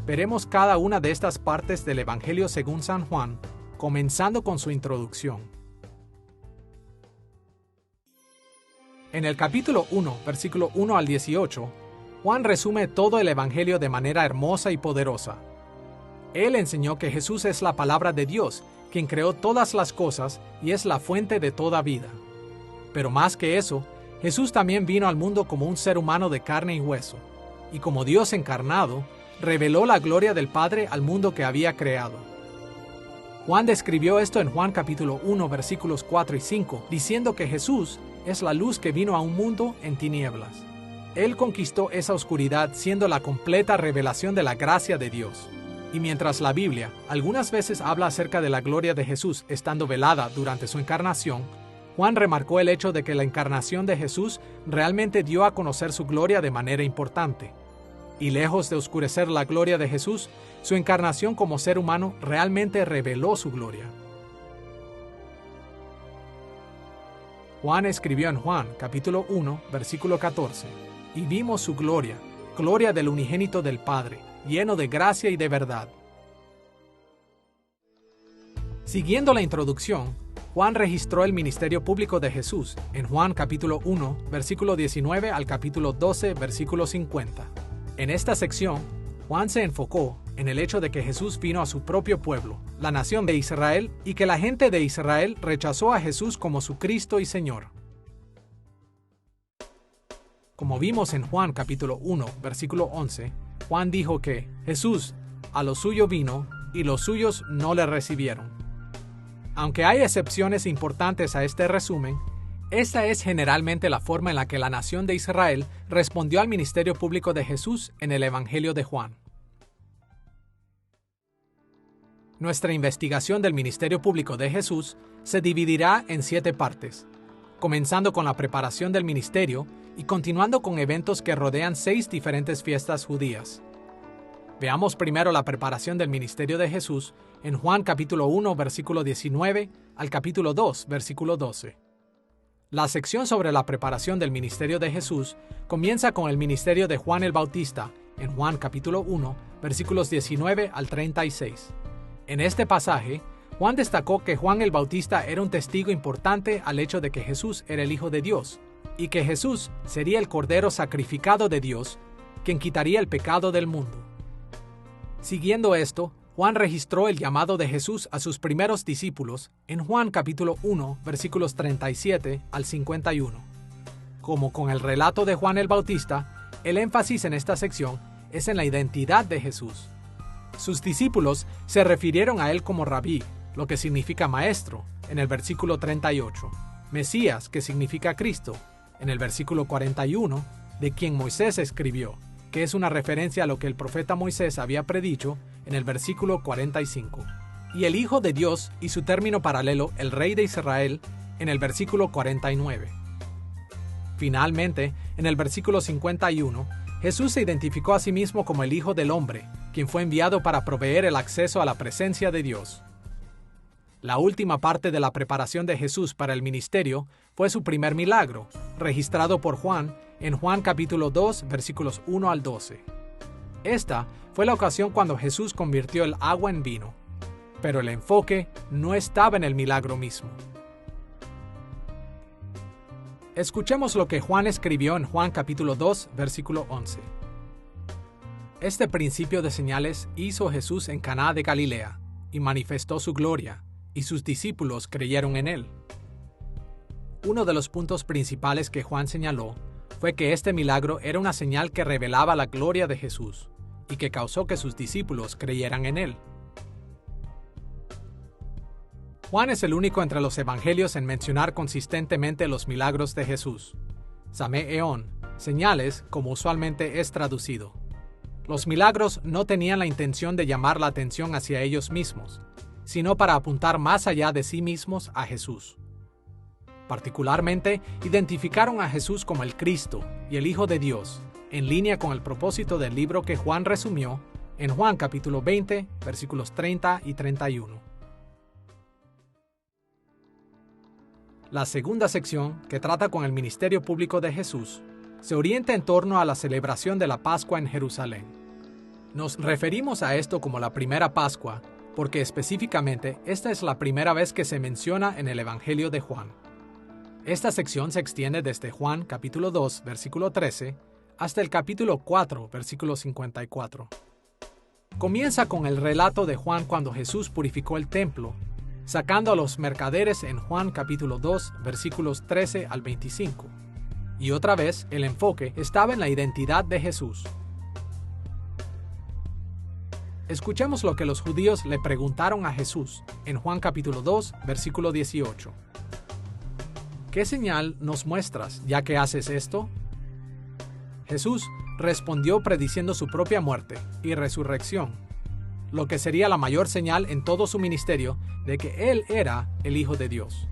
Veremos cada una de estas partes del Evangelio según San Juan, comenzando con su introducción. En el capítulo 1, versículo 1 al 18, Juan resume todo el Evangelio de manera hermosa y poderosa. Él enseñó que Jesús es la palabra de Dios, quien creó todas las cosas y es la fuente de toda vida. Pero más que eso, Jesús también vino al mundo como un ser humano de carne y hueso, y como Dios encarnado, reveló la gloria del Padre al mundo que había creado. Juan describió esto en Juan capítulo 1, versículos 4 y 5, diciendo que Jesús es la luz que vino a un mundo en tinieblas. Él conquistó esa oscuridad siendo la completa revelación de la gracia de Dios. Y mientras la Biblia algunas veces habla acerca de la gloria de Jesús estando velada durante su encarnación, Juan remarcó el hecho de que la encarnación de Jesús realmente dio a conocer su gloria de manera importante. Y lejos de oscurecer la gloria de Jesús, su encarnación como ser humano realmente reveló su gloria. Juan escribió en Juan, capítulo 1, versículo 14, y vimos su gloria, gloria del unigénito del Padre, lleno de gracia y de verdad. Siguiendo la introducción, Juan registró el ministerio público de Jesús en Juan capítulo 1, versículo 19 al capítulo 12, versículo 50. En esta sección, Juan se enfocó en el hecho de que Jesús vino a su propio pueblo, la nación de Israel, y que la gente de Israel rechazó a Jesús como su Cristo y Señor. Como vimos en Juan capítulo 1, versículo 11, Juan dijo que Jesús a lo suyo vino y los suyos no le recibieron. Aunque hay excepciones importantes a este resumen, esta es generalmente la forma en la que la nación de Israel respondió al ministerio público de Jesús en el Evangelio de Juan. Nuestra investigación del ministerio público de Jesús se dividirá en 7 partes, comenzando con la preparación del ministerio y continuando con eventos que rodean 6 diferentes fiestas judías. Veamos primero la preparación del ministerio de Jesús en Juan capítulo 1, versículo 19 al capítulo 2, versículo 12. La sección sobre la preparación del ministerio de Jesús comienza con el ministerio de Juan el Bautista en Juan capítulo 1, versículos 19 al 36. En este pasaje, Juan destacó que Juan el Bautista era un testigo importante al hecho de que Jesús era el Hijo de Dios y que Jesús sería el Cordero sacrificado de Dios, quien quitaría el pecado del mundo. Siguiendo esto, Juan registró el llamado de Jesús a sus primeros discípulos en Juan capítulo 1, versículos 37 al 51. Como con el relato de Juan el Bautista, el énfasis en esta sección es en la identidad de Jesús. Sus discípulos se refirieron a él como Rabí, lo que significa maestro, en el versículo 38, Mesías, que significa Cristo, en el versículo 41, de quien Moisés escribió, que es una referencia a lo que el profeta Moisés había predicho en el versículo 45, y el Hijo de Dios y su término paralelo, el Rey de Israel, en el versículo 49. Finalmente, en el versículo 51, Jesús se identificó a sí mismo como el Hijo del Hombre, quien fue enviado para proveer el acceso a la presencia de Dios. La última parte de la preparación de Jesús para el ministerio fue su primer milagro, registrado por Juan en Juan capítulo 2, versículos 1 al 12. Esta fue la ocasión cuando Jesús convirtió el agua en vino, pero el enfoque no estaba en el milagro mismo. Escuchemos lo que Juan escribió en Juan capítulo 2, versículo 11. Este principio de señales hizo Jesús en Caná de Galilea, y manifestó su gloria, y sus discípulos creyeron en él. Uno de los puntos principales que Juan señaló fue que este milagro era una señal que revelaba la gloria de Jesús, y que causó que sus discípulos creyeran en él. Juan es el único entre los evangelios en mencionar consistentemente los milagros de Jesús. Sameón, señales, como usualmente es traducido. Los milagros no tenían la intención de llamar la atención hacia ellos mismos, sino para apuntar más allá de sí mismos a Jesús. Particularmente, identificaron a Jesús como el Cristo y el Hijo de Dios, en línea con el propósito del libro que Juan resumió en Juan capítulo 20, versículos 30 y 31. La segunda sección, que trata con el ministerio público de Jesús, se orienta en torno a la celebración de la Pascua en Jerusalén. Nos referimos a esto como la primera Pascua, porque específicamente esta es la primera vez que se menciona en el Evangelio de Juan. Esta sección se extiende desde Juan capítulo 2, versículo 13, hasta el capítulo 4, versículo 54. Comienza con el relato de Juan cuando Jesús purificó el templo, sacando a los mercaderes en Juan capítulo 2, versículos 13 al 25. Y otra vez, el enfoque estaba en la identidad de Jesús. Escuchemos lo que los judíos le preguntaron a Jesús en Juan capítulo 2, versículo 18. ¿Qué señal nos muestras, ya que haces esto? Jesús respondió prediciendo su propia muerte y resurrección, lo que sería la mayor señal en todo su ministerio de que Él era el Hijo de Dios.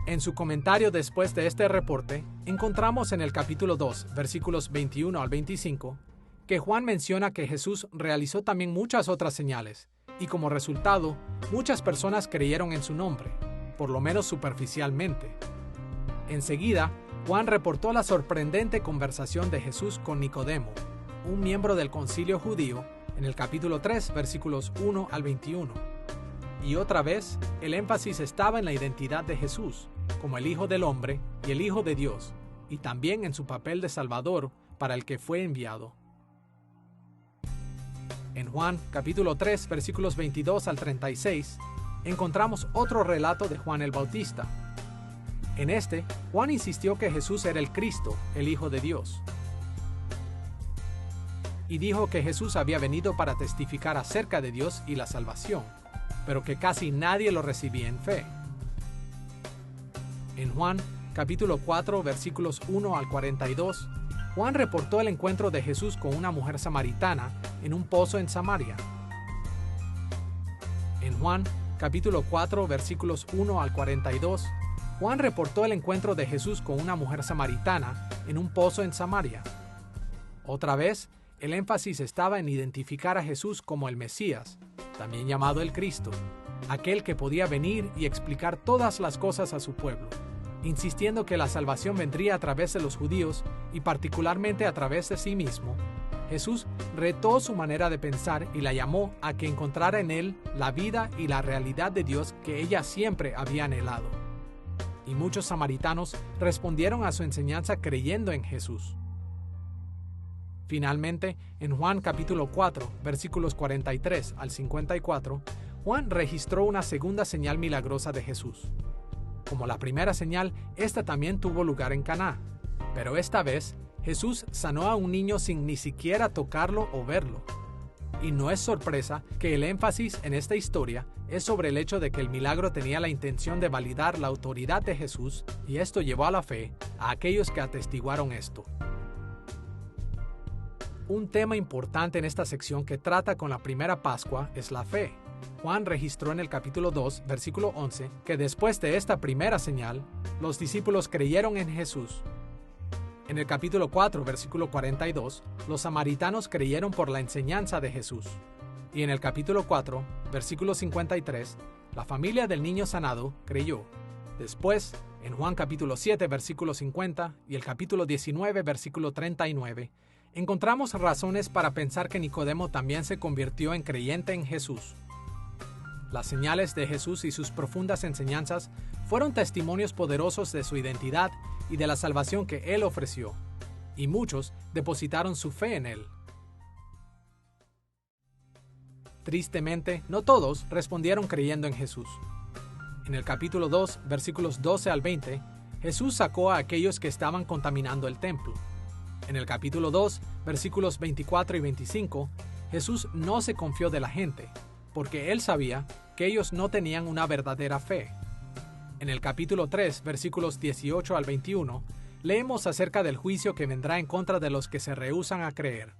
En su comentario después de este reporte, encontramos en el capítulo 2, versículos 21 al 25, que Juan menciona que Jesús realizó también muchas otras señales, y como resultado, muchas personas creyeron en su nombre. por lo menos superficialmente. Enseguida, Juan reportó la sorprendente conversación de Jesús con Nicodemo, un miembro del concilio judío, en el capítulo 3, versículos 1 al 21. Y otra vez, el énfasis estaba en la identidad de Jesús, como el Hijo del Hombre y el Hijo de Dios, y también en su papel de Salvador para el que fue enviado. En Juan, capítulo 3, versículos 22 al 36, encontramos otro relato de Juan el Bautista. En este, Juan insistió que Jesús era el Cristo, el Hijo de Dios. Y dijo que Jesús había venido para testificar acerca de Dios y la salvación, pero que casi nadie lo recibía en fe. En Juan, capítulo 4, versículos 1 al 42, Juan reportó el encuentro de Jesús con una mujer samaritana en un pozo en Samaria. En Juan, capítulo 4, versículos 1 al 42, Juan reportó el encuentro de Jesús con una mujer samaritana en un pozo en Samaria. Otra vez, el énfasis estaba en identificar a Jesús como el Mesías, también llamado el Cristo, aquel que podía venir y explicar todas las cosas a su pueblo, insistiendo que la salvación vendría a través de los judíos y particularmente a través de sí mismo. Jesús retó su manera de pensar y la llamó a que encontrara en él la vida y la realidad de Dios que ella siempre había anhelado. Y muchos samaritanos respondieron a su enseñanza creyendo en Jesús. Finalmente, en Juan capítulo 4, versículos 43 al 54, Juan registró una segunda señal milagrosa de Jesús. Como la primera señal, esta también tuvo lugar en Caná, pero esta vez Jesús sanó a un niño sin ni siquiera tocarlo o verlo. Y no es sorpresa que el énfasis en esta historia es sobre el hecho de que el milagro tenía la intención de validar la autoridad de Jesús, y esto llevó a la fe a aquellos que atestiguaron esto. Un tema importante en esta sección que trata con la primera Pascua es la fe. Juan registró en el capítulo 2, versículo 11, que después de esta primera señal, los discípulos creyeron en Jesús. En el capítulo 4, versículo 42, los samaritanos creyeron por la enseñanza de Jesús. Y en el capítulo 4, versículo 53, la familia del niño sanado creyó. Después, en Juan capítulo 7, versículo 50 y el capítulo 19, versículo 39, encontramos razones para pensar que Nicodemo también se convirtió en creyente en Jesús. Las señales de Jesús y sus profundas enseñanzas fueron testimonios poderosos de su identidad y de la salvación que Él ofreció, y muchos depositaron su fe en Él. Tristemente, no todos respondieron creyendo en Jesús. En el capítulo 2, versículos 12 al 20, Jesús sacó a aquellos que estaban contaminando el templo. En el capítulo 2, versículos 24 y 25, Jesús no se confió de la gente, porque Él sabía que ellos no tenían una verdadera fe. En el capítulo 3, versículos 18 al 21, leemos acerca del juicio que vendrá en contra de los que se rehúsan a creer.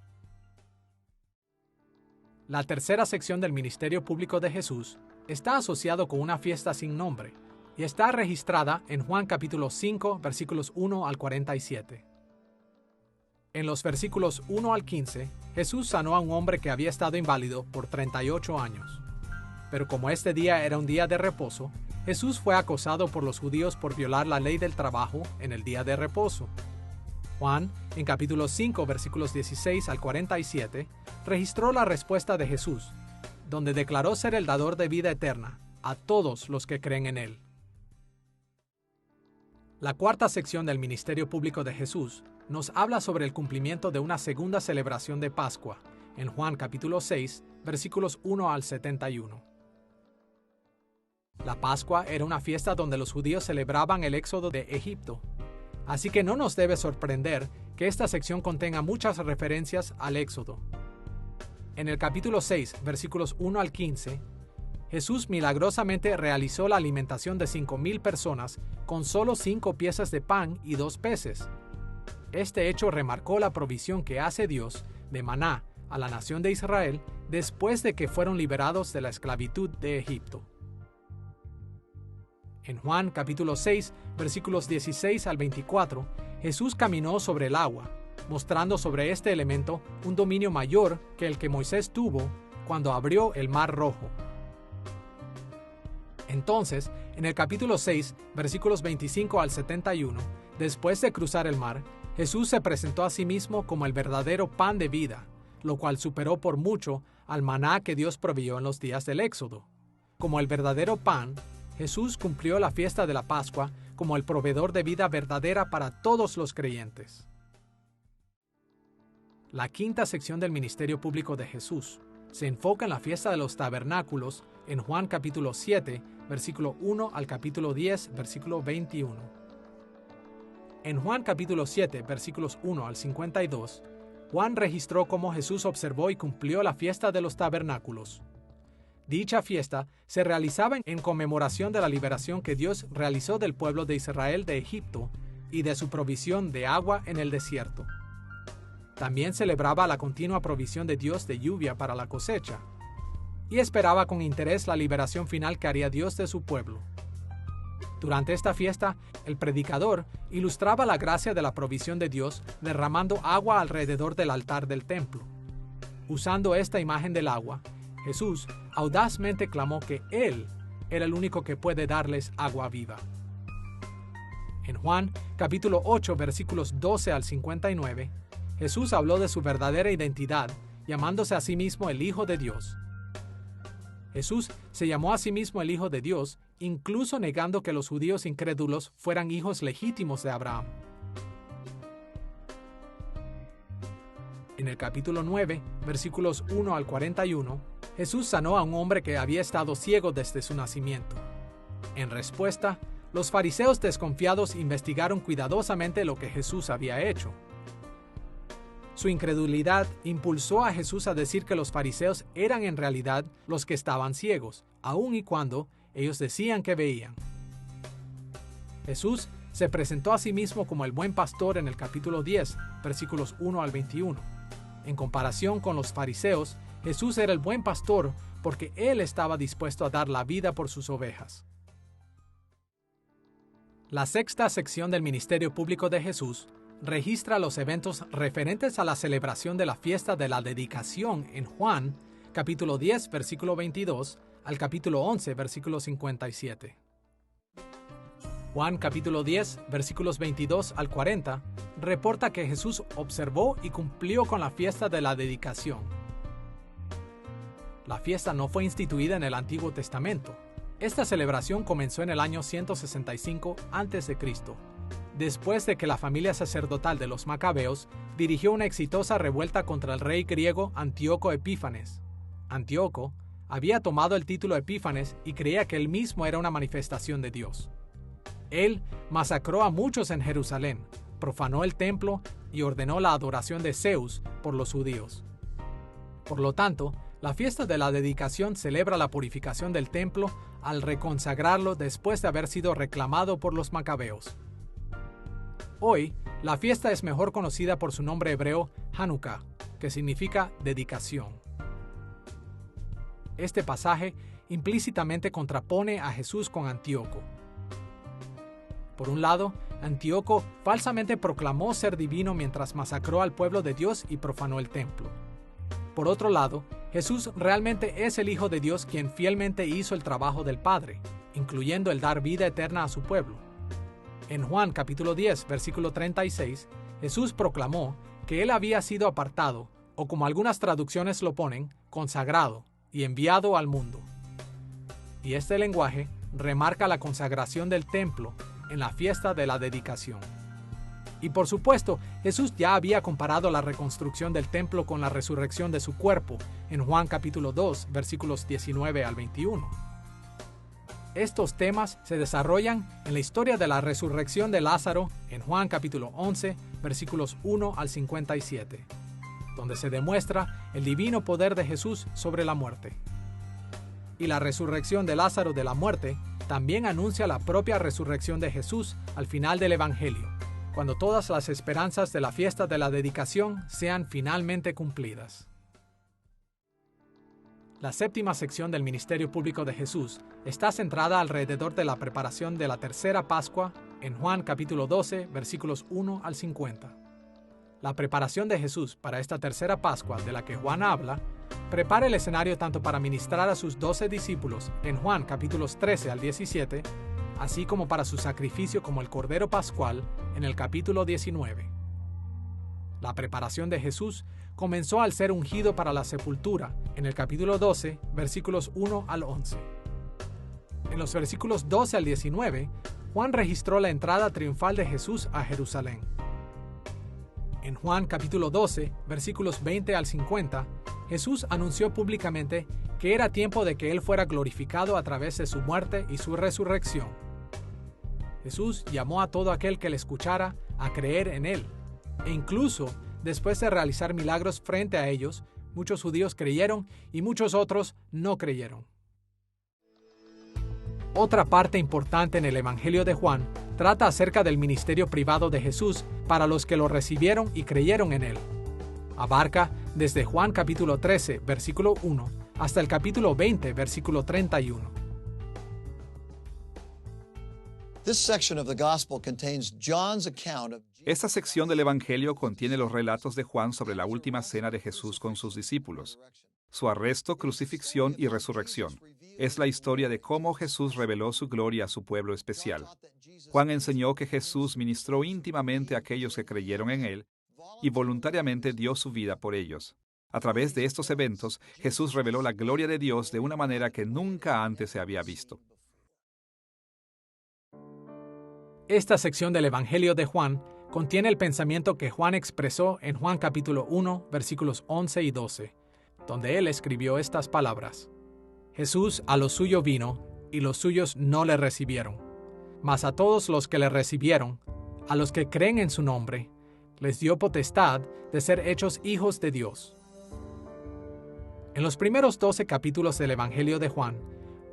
La tercera sección del ministerio público de Jesús está asociado con una fiesta sin nombre y está registrada en Juan capítulo 5, versículos 1 al 47. En los versículos 1 al 15, Jesús sanó a un hombre que había estado inválido por 38 años. Pero como este día era un día de reposo, Jesús fue acosado por los judíos por violar la ley del trabajo en el día de reposo. Juan, en capítulo 5, versículos 16 al 47, registró la respuesta de Jesús, donde declaró ser el dador de vida eterna a todos los que creen en Él. La cuarta sección del ministerio público de Jesús nos habla sobre el cumplimiento de una segunda celebración de Pascua, en Juan capítulo 6, versículos 1 al 71. La Pascua era una fiesta donde los judíos celebraban el éxodo de Egipto, así que no nos debe sorprender que esta sección contenga muchas referencias al éxodo. En el capítulo 6, versículos 1 al 15, Jesús milagrosamente realizó la alimentación de 5,000 personas con solo 5 piezas de pan y 2 peces. Este hecho remarcó la provisión que hace Dios de maná a la nación de Israel después de que fueron liberados de la esclavitud de Egipto. En Juan capítulo 6, versículos 16 al 24, Jesús caminó sobre el agua, mostrando sobre este elemento un dominio mayor que el que Moisés tuvo cuando abrió el Mar Rojo. Entonces, en el capítulo 6, versículos 25 al 71, después de cruzar el mar, Jesús se presentó a sí mismo como el verdadero pan de vida, lo cual superó por mucho al maná que Dios proveyó en los días del Éxodo. Como el verdadero pan, Jesús cumplió la fiesta de la Pascua como el proveedor de vida verdadera para todos los creyentes. La quinta sección del ministerio público de Jesús se enfoca en la fiesta de los tabernáculos en Juan capítulo 7, versículo 1 al capítulo 10, versículo 21. En Juan capítulo 7, versículos 1 al 52, Juan registró cómo Jesús observó y cumplió la fiesta de los tabernáculos. Dicha fiesta se realizaba en conmemoración de la liberación que Dios realizó del pueblo de Israel de Egipto y de su provisión de agua en el desierto. También celebraba la continua provisión de Dios de lluvia para la cosecha, y esperaba con interés la liberación final que haría Dios de su pueblo. Durante esta fiesta, el predicador ilustraba la gracia de la provisión de Dios derramando agua alrededor del altar del templo. Usando esta imagen del agua, Jesús audazmente clamó que Él era el único que puede darles agua viva. En Juan, capítulo 8, versículos 12 al 59, Jesús habló de su verdadera identidad, llamándose a sí mismo el Hijo de Dios. Jesús se llamó a sí mismo el Hijo de Dios, incluso negando que los judíos incrédulos fueran hijos legítimos de Abraham. En el capítulo 9, versículos 1 al 41, Jesús sanó a un hombre que había estado ciego desde su nacimiento. En respuesta, los fariseos desconfiados investigaron cuidadosamente lo que Jesús había hecho. Su incredulidad impulsó a Jesús a decir que los fariseos eran en realidad los que estaban ciegos, aun y cuando ellos decían que veían. Jesús se presentó a sí mismo como el buen pastor en el capítulo 10, versículos 1 al 21. En comparación con los fariseos, Jesús era el buen pastor porque Él estaba dispuesto a dar la vida por sus ovejas. La sexta sección del ministerio público de Jesús registra los eventos referentes a la celebración de la fiesta de la dedicación en Juan, capítulo 10, versículo 22, al capítulo 11, versículo 57. Juan capítulo 10, versículos 22 al 40, reporta que Jesús observó y cumplió con la fiesta de la dedicación. La fiesta no fue instituida en el Antiguo Testamento. Esta celebración comenzó en el año 165 a.C., después de que la familia sacerdotal de los Macabeos dirigió una exitosa revuelta contra el rey griego Antíoco Epífanes. Antíoco había tomado el título Epífanes y creía que él mismo era una manifestación de Dios. Él masacró a muchos en Jerusalén, profanó el templo y ordenó la adoración de Zeus por los judíos. Por lo tanto, la fiesta de la dedicación celebra la purificación del templo al reconsagrarlo después de haber sido reclamado por los Macabeos. Hoy, la fiesta es mejor conocida por su nombre hebreo Hanukkah, que significa dedicación. Este pasaje implícitamente contrapone a Jesús con Antíoco. Por un lado, Antíoco falsamente proclamó ser divino mientras masacró al pueblo de Dios y profanó el templo. Por otro lado, Jesús realmente es el Hijo de Dios quien fielmente hizo el trabajo del Padre, incluyendo el dar vida eterna a su pueblo. En Juan capítulo 10, versículo 36, Jesús proclamó que Él había sido apartado, o como algunas traducciones lo ponen, consagrado y enviado al mundo. Y este lenguaje remarca la consagración del templo en la fiesta de la dedicación. Y por supuesto, Jesús ya había comparado la reconstrucción del templo con la resurrección de su cuerpo en Juan capítulo 2, versículos 19 al 21. Estos temas se desarrollan en la historia de la resurrección de Lázaro en Juan capítulo 11, versículos 1 al 57, donde se demuestra el divino poder de Jesús sobre la muerte. Y la resurrección de Lázaro de la muerte también anuncia la propia resurrección de Jesús al final del Evangelio, cuando todas las esperanzas de la fiesta de la dedicación sean finalmente cumplidas. La séptima sección del ministerio público de Jesús está centrada alrededor de la preparación de la tercera Pascua en Juan capítulo 12, versículos 1 al 50. La preparación de Jesús para esta tercera Pascua de la que Juan habla prepara el escenario tanto para ministrar a sus 12 discípulos en Juan capítulos 13 al 17, así como para su sacrificio como el Cordero Pascual en el capítulo 19. La preparación de Jesús comenzó al ser ungido para la sepultura en el capítulo 12, versículos 1 al 11. En los versículos 12 al 19, Juan registró la entrada triunfal de Jesús a Jerusalén. En Juan capítulo 12, versículos 20 al 50, Jesús anunció públicamente que era tiempo de que Él fuera glorificado a través de su muerte y su resurrección. Jesús llamó a todo aquel que le escuchara a creer en Él, e incluso después de realizar milagros frente a ellos, muchos judíos creyeron y muchos otros no creyeron. Otra parte importante en el Evangelio de Juan trata acerca del ministerio privado de Jesús para los que lo recibieron y creyeron en Él. Abarca desde Juan capítulo 13, versículo 1, hasta el capítulo 20, versículo 31. Esta sección del Evangelio contiene los relatos de Juan sobre la última cena de Jesús con sus discípulos, su arresto, crucifixión y resurrección. Es la historia de cómo Jesús reveló su gloria a su pueblo especial. Juan enseñó que Jesús ministró íntimamente a aquellos que creyeron en Él y voluntariamente dio su vida por ellos. A través de estos eventos, Jesús reveló la gloria de Dios de una manera que nunca antes se había visto. Esta sección del Evangelio de Juan contiene el pensamiento que Juan expresó en Juan capítulo 1, versículos 11 y 12, donde él escribió estas palabras: Jesús a lo suyo vino, y los suyos no le recibieron. Mas a todos los que le recibieron, a los que creen en su nombre, les dio potestad de ser hechos hijos de Dios. En los primeros 12 capítulos del Evangelio de Juan,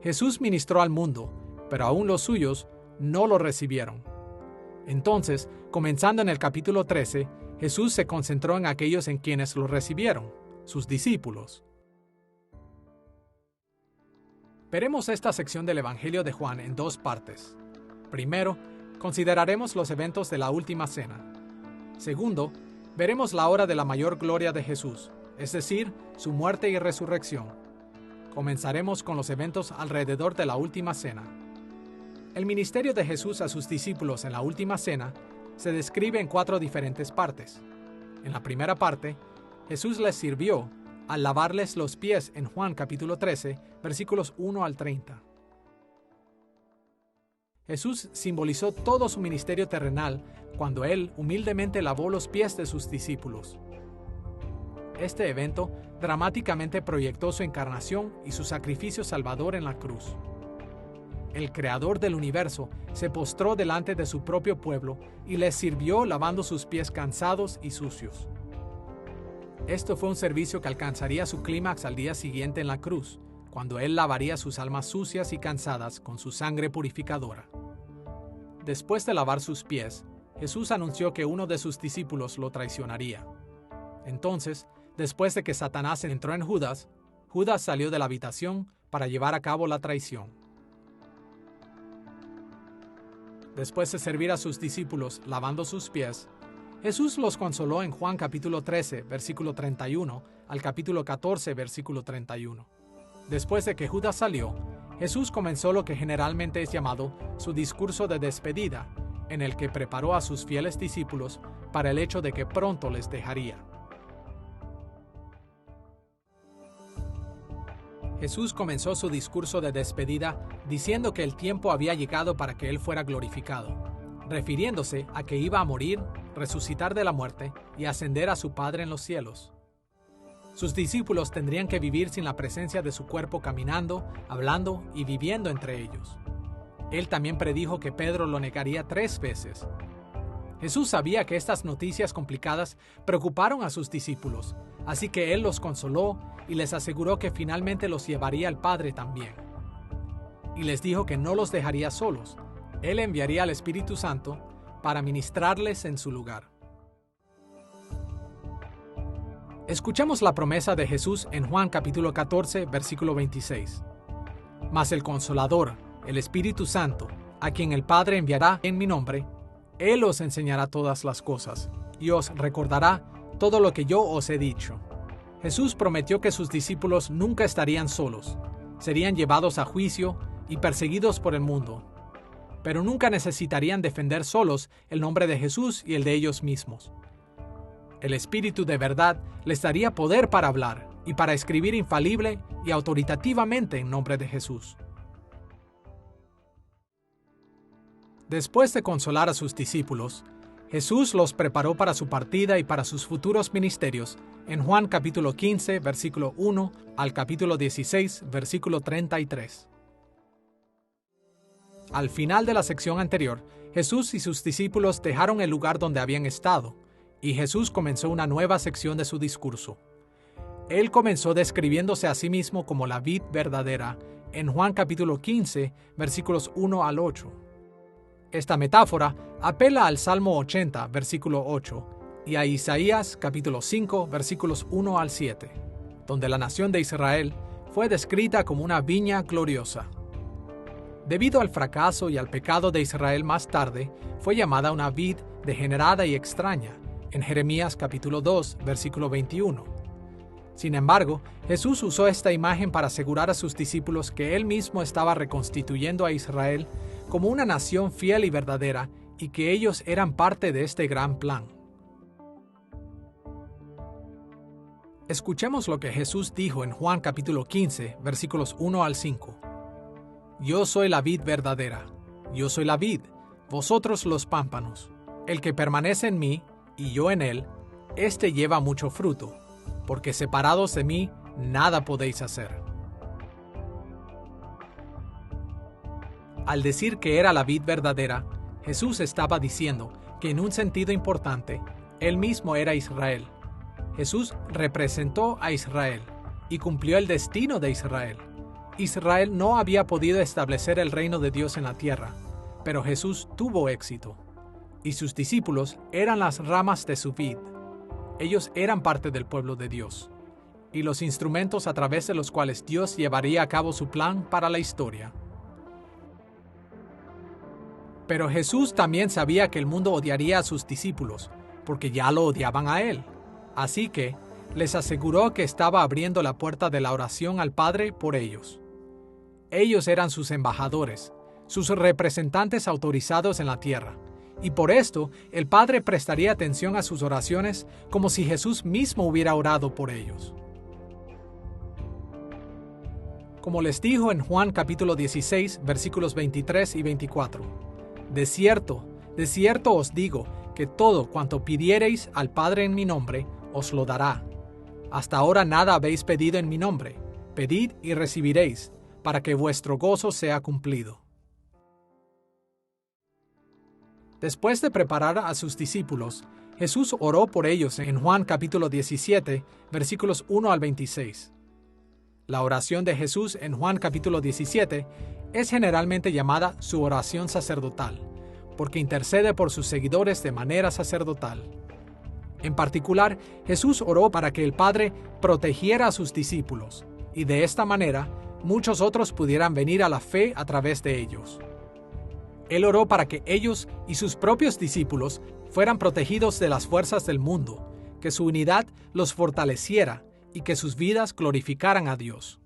Jesús ministró al mundo, pero aún los suyos no lo recibieron. Entonces, comenzando en el capítulo 13, Jesús se concentró en aquellos en quienes lo recibieron, sus discípulos. Veremos esta sección del Evangelio de Juan en dos partes. Primero, consideraremos los eventos de la última cena. Segundo, veremos la hora de la mayor gloria de Jesús, es decir, su muerte y resurrección. Comenzaremos con los eventos alrededor de la última cena. El ministerio de Jesús a sus discípulos en la última cena se describe en 4 diferentes partes. En la primera parte, Jesús les sirvió al lavarles los pies en Juan capítulo 13, versículos 1 al 30. Jesús simbolizó todo su ministerio terrenal cuando Él humildemente lavó los pies de sus discípulos. Este evento dramáticamente proyectó su encarnación y su sacrificio salvador en la cruz. El Creador del universo se postró delante de su propio pueblo y les sirvió lavando sus pies cansados y sucios. Esto fue un servicio que alcanzaría su clímax al día siguiente en la cruz, cuando Él lavaría sus almas sucias y cansadas con su sangre purificadora. Después de lavar sus pies, Jesús anunció que uno de sus discípulos lo traicionaría. Entonces, después de que Satanás entró en Judas, Judas salió de la habitación para llevar a cabo la traición. Después de servir a sus discípulos lavando sus pies, Jesús los consoló en Juan capítulo 13, versículo 31, al capítulo 14, versículo 31. Después de que Judas salió, Jesús comenzó lo que generalmente es llamado su discurso de despedida, en el que preparó a sus fieles discípulos para el hecho de que pronto les dejaría. Jesús comenzó su discurso de despedida diciendo que el tiempo había llegado para que Él fuera glorificado, refiriéndose a que iba a morir, resucitar de la muerte y ascender a su Padre en los cielos. Sus discípulos tendrían que vivir sin la presencia de su cuerpo caminando, hablando y viviendo entre ellos. Él también predijo que Pedro lo negaría 3 veces. Jesús sabía que estas noticias complicadas preocuparon a sus discípulos, así que Él los consoló y les aseguró que finalmente los llevaría al Padre también. Y les dijo que no los dejaría solos. Él enviaría al Espíritu Santo para ministrarles en su lugar. Escuchemos la promesa de Jesús en Juan capítulo 14, versículo 26. Mas el Consolador, el Espíritu Santo, a quien el Padre enviará en mi nombre, Él os enseñará todas las cosas y os recordará todo lo que yo os he dicho. Jesús prometió que sus discípulos nunca estarían solos, serían llevados a juicio y perseguidos por el mundo, pero nunca necesitarían defender solos el nombre de Jesús y el de ellos mismos. El Espíritu de verdad les daría poder para hablar y para escribir infalible y autoritativamente en nombre de Jesús. Después de consolar a sus discípulos, Jesús los preparó para su partida y para sus futuros ministerios en Juan capítulo 15, versículo 1 al capítulo 16, versículo 33. Al final de la sección anterior, Jesús y sus discípulos dejaron el lugar donde habían estado, y Jesús comenzó una nueva sección de su discurso. Él comenzó describiéndose a sí mismo como la vid verdadera en Juan capítulo 15, versículos 1 al 8. Esta metáfora apela al Salmo 80, versículo 8, y a Isaías capítulo 5, versículos 1 al 7, donde la nación de Israel fue descrita como una viña gloriosa. Debido al fracaso y al pecado de Israel más tarde, fue llamada una vid degenerada y extraña, en Jeremías capítulo 2, versículo 21. Sin embargo, Jesús usó esta imagen para asegurar a sus discípulos que Él mismo estaba reconstituyendo a Israel como una nación fiel y verdadera, y que ellos eran parte de este gran plan. Escuchemos lo que Jesús dijo en Juan capítulo 15, versículos 1 al 5. Yo soy la vid verdadera, yo soy la vid, vosotros los pámpanos. El que permanece en mí, y yo en él, éste lleva mucho fruto, porque separados de mí, nada podéis hacer. Al decir que era la vid verdadera, Jesús estaba diciendo que en un sentido importante, Él mismo era Israel. Jesús representó a Israel y cumplió el destino de Israel. Israel no había podido establecer el reino de Dios en la tierra, pero Jesús tuvo éxito, y sus discípulos eran las ramas de su vid. Ellos eran parte del pueblo de Dios, y los instrumentos a través de los cuales Dios llevaría a cabo su plan para la historia. Pero Jesús también sabía que el mundo odiaría a sus discípulos, porque ya lo odiaban a Él. Así que les aseguró que estaba abriendo la puerta de la oración al Padre por ellos. Ellos eran sus embajadores, sus representantes autorizados en la tierra, y por esto el Padre prestaría atención a sus oraciones como si Jesús mismo hubiera orado por ellos. Como les dijo en Juan capítulo 16, versículos 23 y 24, de cierto os digo que todo cuanto pidiereis al Padre en mi nombre, os lo dará. Hasta ahora nada habéis pedido en mi nombre. Pedid y recibiréis, para que vuestro gozo sea cumplido. Después de preparar a sus discípulos, Jesús oró por ellos en Juan capítulo 17, versículos 1 al 26. La oración de Jesús en Juan capítulo 17 es generalmente llamada su oración sacerdotal, porque intercede por sus seguidores de manera sacerdotal. En particular, Jesús oró para que el Padre protegiera a sus discípulos, y de esta manera muchos otros pudieran venir a la fe a través de ellos. Él oró para que ellos y sus propios discípulos fueran protegidos de las fuerzas del mundo, que su unidad los fortaleciera y que sus vidas glorificaran a Dios.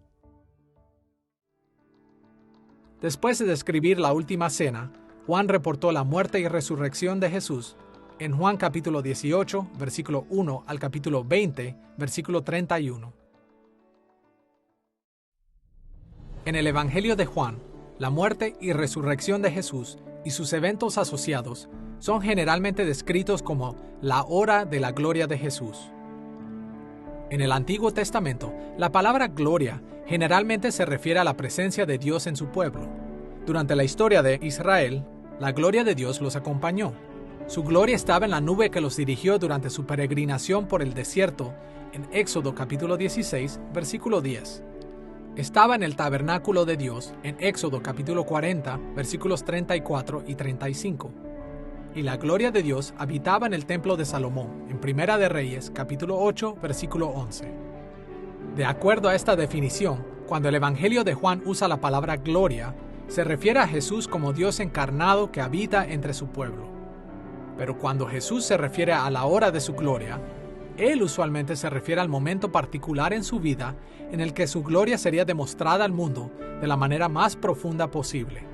Después de describir la última cena, Juan reportó la muerte y resurrección de Jesús en Juan capítulo 18, versículo 1 al capítulo 20, versículo 31. En el Evangelio de Juan, la muerte y resurrección de Jesús y sus eventos asociados son generalmente descritos como la hora de la gloria de Jesús. En el Antiguo Testamento, la palabra gloria generalmente se refiere a la presencia de Dios en su pueblo. Durante la historia de Israel, la gloria de Dios los acompañó. Su gloria estaba en la nube que los dirigió durante su peregrinación por el desierto en Éxodo capítulo 16, versículo 10. Estaba en el tabernáculo de Dios en Éxodo capítulo 40, versículos 34 y 35. Y la gloria de Dios habitaba en el templo de Salomón, en Primera de Reyes, capítulo 8, versículo 11. De acuerdo a esta definición, cuando el Evangelio de Juan usa la palabra gloria, se refiere a Jesús como Dios encarnado que habita entre su pueblo. Pero cuando Jesús se refiere a la hora de su gloria, Él usualmente se refiere al momento particular en su vida en el que su gloria sería demostrada al mundo de la manera más profunda posible.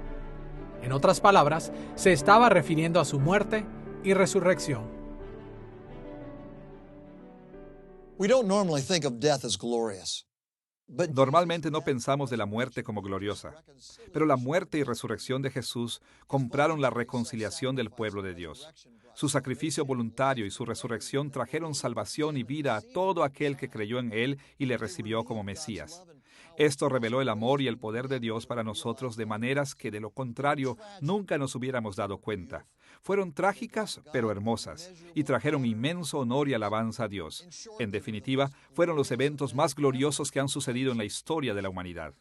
En otras palabras, se estaba refiriendo a su muerte y resurrección. We don't normally think of death as glorious. Normalmente no pensamos de la muerte como gloriosa, pero la muerte y resurrección de Jesús compraron la reconciliación del pueblo de Dios. Su sacrificio voluntario y su resurrección trajeron salvación y vida a todo aquel que creyó en Él y le recibió como Mesías. Esto reveló el amor y el poder de Dios para nosotros de maneras que de lo contrario nunca nos hubiéramos dado cuenta. Fueron trágicas, pero hermosas, y trajeron inmenso honor y alabanza a Dios. En definitiva, fueron los eventos más gloriosos que han sucedido en la historia de la humanidad.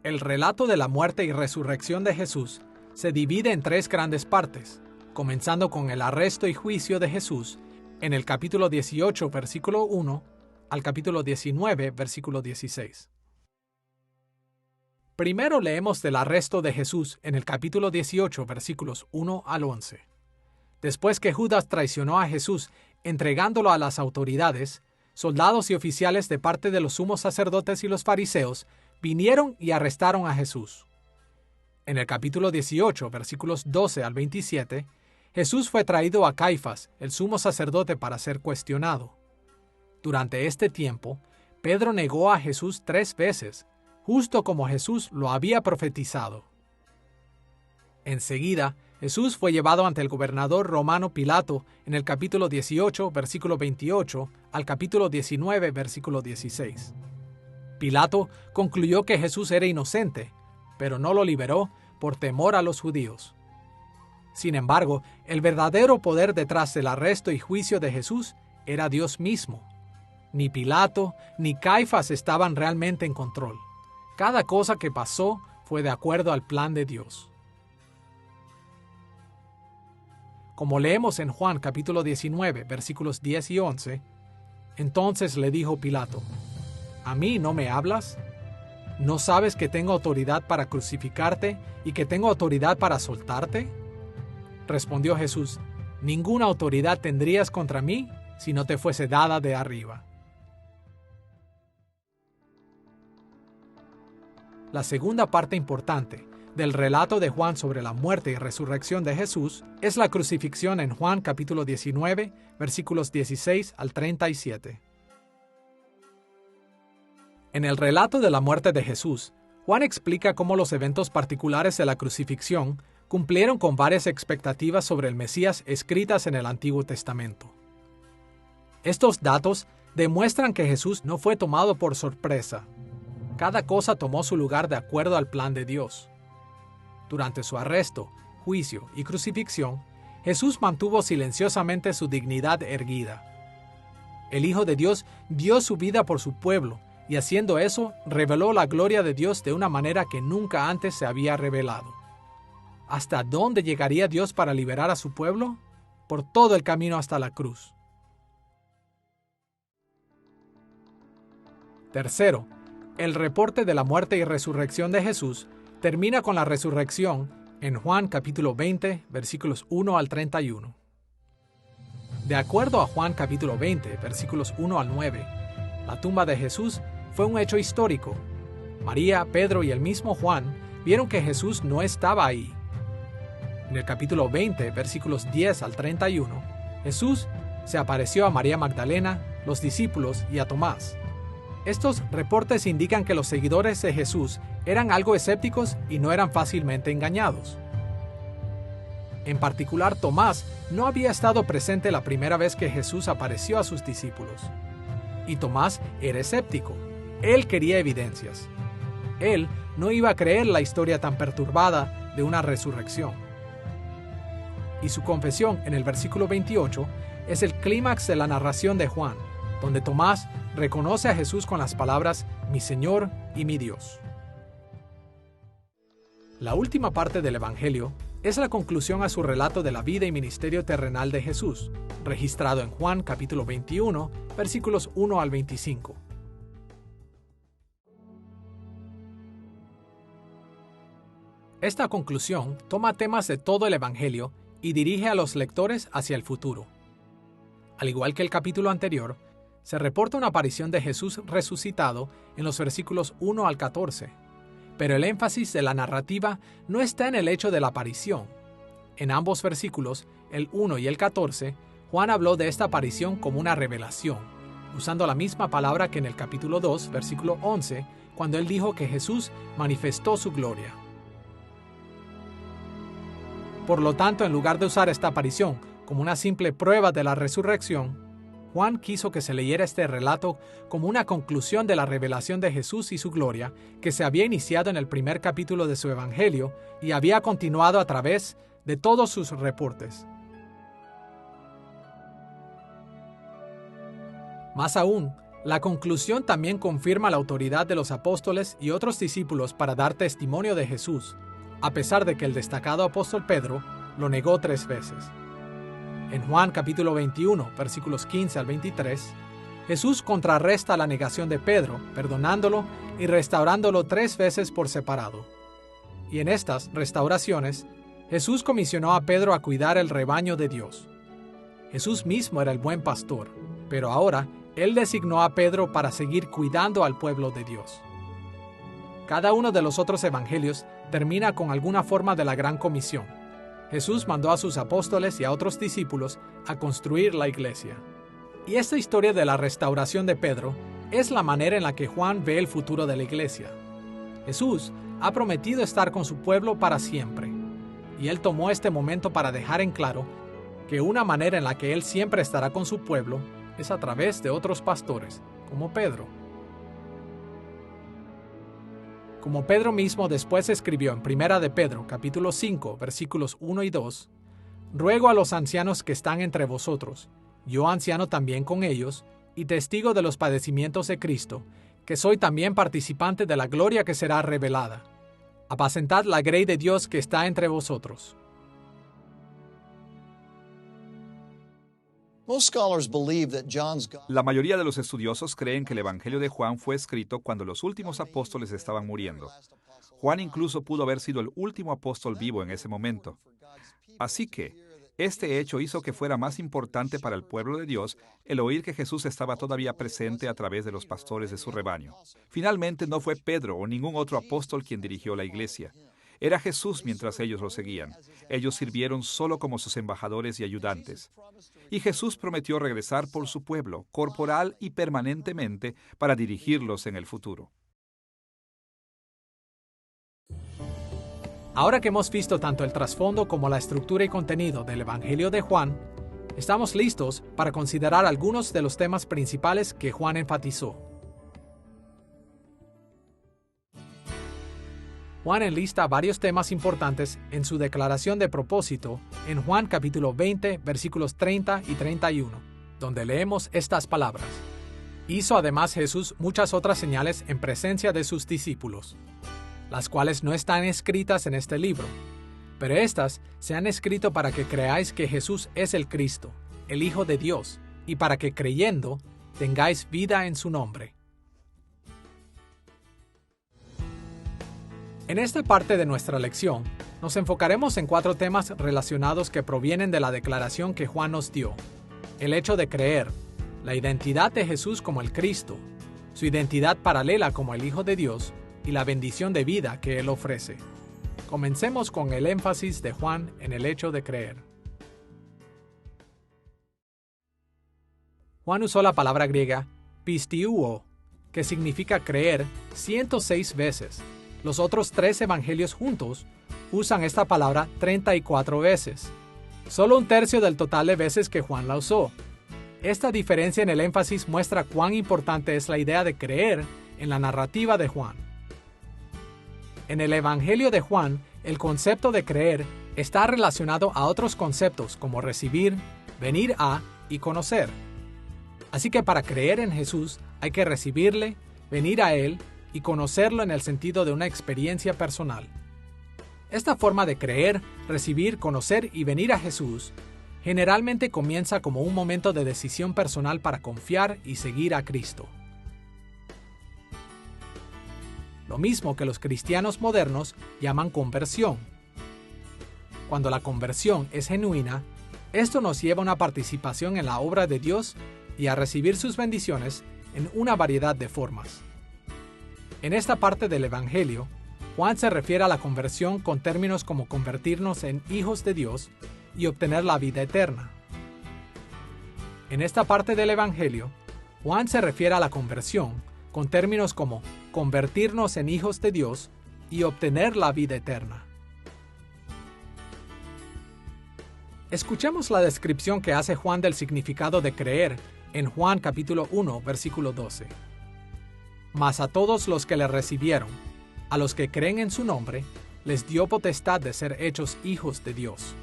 El relato de la muerte y resurrección de Jesús se divide en tres grandes partes, comenzando con el arresto y juicio de Jesús en el capítulo 18, versículo 1, al capítulo 19, versículo 16. Primero leemos del arresto de Jesús en el capítulo 18, versículos 1 al 11. Después que Judas traicionó a Jesús entregándolo a las autoridades, soldados y oficiales de parte de los sumos sacerdotes y los fariseos vinieron y arrestaron a Jesús. En el capítulo 18, versículos 12 al 27, Jesús fue traído a Caifás, el sumo sacerdote, para ser cuestionado. Durante este tiempo, Pedro negó a Jesús 3 veces, justo como Jesús lo había profetizado. Enseguida, Jesús fue llevado ante el gobernador romano Pilato en el capítulo 18, versículo 28, al capítulo 19, versículo 16. Pilato concluyó que Jesús era inocente, pero no lo liberó por temor a los judíos. Sin embargo, el verdadero poder detrás del arresto y juicio de Jesús era Dios mismo. Ni Pilato ni Caifás estaban realmente en control. Cada cosa que pasó fue de acuerdo al plan de Dios. Como leemos en Juan capítulo 19, versículos 10 y 11, entonces le dijo Pilato: ¿A mí no me hablas? ¿No sabes que tengo autoridad para crucificarte y que tengo autoridad para soltarte? Respondió Jesús: Ninguna autoridad tendrías contra mí si no te fuese dada de arriba. La segunda parte importante del relato de Juan sobre la muerte y resurrección de Jesús es la crucifixión en Juan capítulo 19, versículos 16 al 37. En el relato de la muerte de Jesús, Juan explica cómo los eventos particulares de la crucifixión cumplieron con varias expectativas sobre el Mesías escritas en el Antiguo Testamento. Estos datos demuestran que Jesús no fue tomado por sorpresa. Cada cosa tomó su lugar de acuerdo al plan de Dios. Durante su arresto, juicio y crucifixión, Jesús mantuvo silenciosamente su dignidad erguida. El Hijo de Dios dio su vida por su pueblo y haciendo eso reveló la gloria de Dios de una manera que nunca antes se había revelado. ¿Hasta dónde llegaría Dios para liberar a su pueblo? Por todo el camino hasta la cruz. Tercero, el reporte de la muerte y resurrección de Jesús termina con la resurrección en Juan capítulo 20, versículos 1 al 31. De acuerdo a Juan capítulo 20, versículos 1 al 9, la tumba de Jesús fue un hecho histórico. María, Pedro y el mismo Juan vieron que Jesús no estaba ahí. En el capítulo 20, versículos 10 al 31, Jesús se apareció a María Magdalena, los discípulos y a Tomás. Estos reportes indican que los seguidores de Jesús eran algo escépticos y no eran fácilmente engañados. En particular, Tomás no había estado presente la primera vez que Jesús apareció a sus discípulos. Y Tomás era escéptico. Él quería evidencias. Él no iba a creer la historia tan perturbada de una resurrección. Y su confesión en el versículo 28 es el clímax de la narración de Juan, donde Tomás reconoce a Jesús con las palabras «Mi Señor y mi Dios». La última parte del Evangelio es la conclusión a su relato de la vida y ministerio terrenal de Jesús, registrado en Juan capítulo 21, versículos 1 al 25. Esta conclusión toma temas de todo el Evangelio y dirige a los lectores hacia el futuro. Al igual que el capítulo anterior, se reporta una aparición de Jesús resucitado en los versículos 1 al 14, pero el énfasis de la narrativa no está en el hecho de la aparición. En ambos versículos, el 1 y el 14, Juan habló de esta aparición como una revelación, usando la misma palabra que en el capítulo 2, versículo 11, cuando él dijo que Jesús manifestó su gloria. Por lo tanto, en lugar de usar esta aparición como una simple prueba de la resurrección, Juan quiso que se leyera este relato como una conclusión de la revelación de Jesús y su gloria, que se había iniciado en el primer capítulo de su Evangelio y había continuado a través de todos sus reportes. Más aún, la conclusión también confirma la autoridad de los apóstoles y otros discípulos para dar testimonio de Jesús, a pesar de que el destacado apóstol Pedro lo negó 3 veces. En Juan capítulo 21, versículos 15 al 23, Jesús contrarresta la negación de Pedro, perdonándolo y restaurándolo 3 veces por separado. Y en estas restauraciones, Jesús comisionó a Pedro a cuidar el rebaño de Dios. Jesús mismo era el buen pastor, pero ahora él designó a Pedro para seguir cuidando al pueblo de Dios. Cada uno de los otros evangelios termina con alguna forma de la gran comisión. Jesús mandó a sus apóstoles y a otros discípulos a construir la iglesia. Y esta historia de la restauración de Pedro es la manera en la que Juan ve el futuro de la iglesia. Jesús ha prometido estar con su pueblo para siempre, y él tomó este momento para dejar en claro que una manera en la que él siempre estará con su pueblo es a través de otros pastores, como Pedro. Como Pedro mismo después escribió en 1 de Pedro, capítulo 5, versículos 1 y 2, «Ruego a los ancianos que están entre vosotros, yo anciano también con ellos, y testigo de los padecimientos de Cristo, que soy también participante de la gloria que será revelada. Apacentad la grey de Dios que está entre vosotros». La mayoría de los estudiosos creen que el Evangelio de Juan fue escrito cuando los últimos apóstoles estaban muriendo. Juan incluso pudo haber sido el último apóstol vivo en ese momento. Así que, este hecho hizo que fuera más importante para el pueblo de Dios el oír que Jesús estaba todavía presente a través de los pastores de su rebaño. Finalmente, no fue Pedro o ningún otro apóstol quien dirigió la iglesia. Era Jesús mientras ellos lo seguían. Ellos sirvieron solo como sus embajadores y ayudantes. Y Jesús prometió regresar por su pueblo, corporal y permanentemente, para dirigirlos en el futuro. Ahora que hemos visto tanto el trasfondo como la estructura y contenido del Evangelio de Juan, estamos listos para considerar algunos de los temas principales que Juan enfatizó. Juan enlista varios temas importantes en su declaración de propósito en Juan capítulo 20, versículos 30 y 31, donde leemos estas palabras. Hizo además Jesús muchas otras señales en presencia de sus discípulos, las cuales no están escritas en este libro, pero estas se han escrito para que creáis que Jesús es el Cristo, el Hijo de Dios, y para que creyendo tengáis vida en su nombre. En esta parte de nuestra lección, nos enfocaremos en 4 temas relacionados que provienen de la declaración que Juan nos dio: el hecho de creer, la identidad de Jesús como el Cristo, su identidad paralela como el Hijo de Dios y la bendición de vida que Él ofrece. Comencemos con el énfasis de Juan en el hecho de creer. Juan usó la palabra griega pistiuo, que significa creer, 106 veces. Los otros 3 evangelios juntos usan esta palabra 34 veces. Solo 1/3 del total de veces que Juan la usó. Esta diferencia en el énfasis muestra cuán importante es la idea de creer en la narrativa de Juan. En el Evangelio de Juan, el concepto de creer está relacionado a otros conceptos como recibir, venir a y conocer. Así que para creer en Jesús hay que recibirle, venir a Él y conocerlo en el sentido de una experiencia personal. Esta forma de creer, recibir, conocer y venir a Jesús generalmente comienza como un momento de decisión personal para confiar y seguir a Cristo. Lo mismo que los cristianos modernos llaman conversión. cuando la conversión es genuina, esto nos lleva a una participación en la obra de Dios y a recibir sus bendiciones en una variedad de formas. En esta parte del Evangelio, Juan se refiere a la conversión con términos como convertirnos en hijos de Dios y obtener la vida eterna. En esta parte del Evangelio, Juan se refiere a la conversión con términos como convertirnos en hijos de Dios y obtener la vida eterna. Escuchemos la descripción que hace Juan del significado de creer en Juan capítulo 1, versículo 12. Mas a todos los que le recibieron, a los que creen en su nombre, les dio potestad de ser hechos hijos de Dios.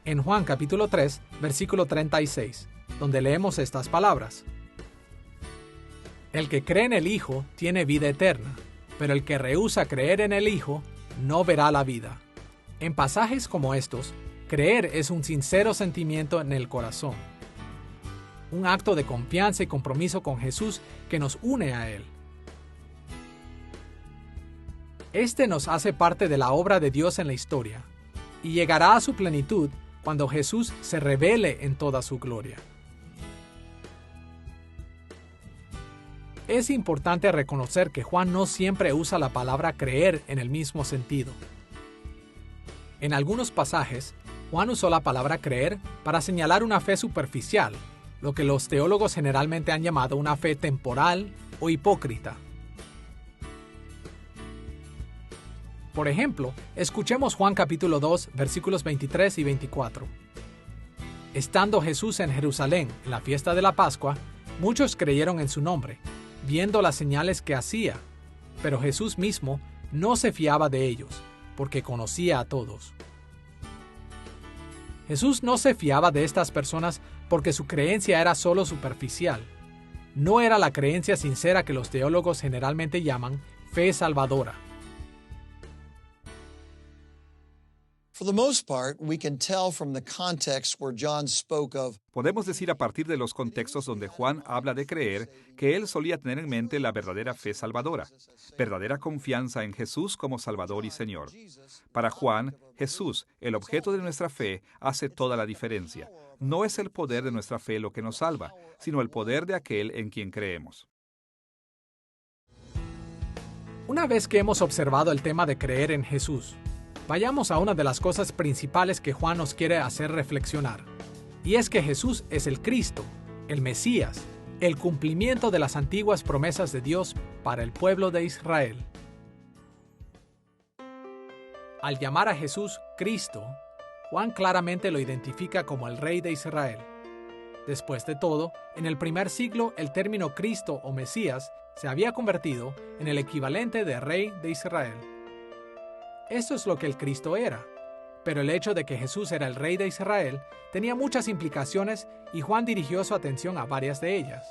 En Juan capítulo 3, versículo 36, donde leemos estas palabras. El que cree en el Hijo tiene vida eterna, pero el que rehúsa creer en el Hijo no verá la vida. En pasajes como estos, creer es un sincero sentimiento en el corazón, un acto de confianza y compromiso con Jesús que nos une a Él. Este nos hace parte de la obra de Dios en la historia, y llegará a su plenitud cuando Jesús se revele en toda su gloria. Es importante reconocer que Juan no siempre usa la palabra creer en el mismo sentido. En algunos pasajes, Juan usó la palabra creer para señalar una fe superficial, lo que los teólogos generalmente han llamado una fe temporal o hipócrita. Por ejemplo, escuchemos Juan capítulo 2, versículos 23 y 24. Estando Jesús en Jerusalén en la fiesta de la Pascua, muchos creyeron en su nombre, viendo las señales que hacía, pero Jesús mismo no se fiaba de ellos, porque conocía a todos. Jesús no se fiaba de estas personas porque su creencia era solo superficial. No era la creencia sincera que los teólogos generalmente llaman fe salvadora. For the most part, we can tell from the context where John spoke of Podemos decir a partir de los contextos donde Juan habla de creer que él solía tener en mente la verdadera fe salvadora, verdadera confianza en Jesús como Salvador y Señor. Para Juan, Jesús, el objeto de nuestra fe, hace toda la diferencia. No es el poder de nuestra fe lo que nos salva, sino el poder de aquel en quien creemos. Una vez que hemos observado el tema de creer en Jesús, vayamos a una de las cosas principales que Juan nos quiere hacer reflexionar, y es que Jesús es el Cristo, el Mesías, el cumplimiento de las antiguas promesas de Dios para el pueblo de Israel. Al llamar a Jesús Cristo, Juan claramente lo identifica como el Rey de Israel. Después de todo, en el primer siglo el término Cristo o Mesías se había convertido en el equivalente de Rey de Israel. Esto es lo que el Cristo era, pero el hecho de que Jesús era el Rey de Israel tenía muchas implicaciones y Juan dirigió su atención a varias de ellas.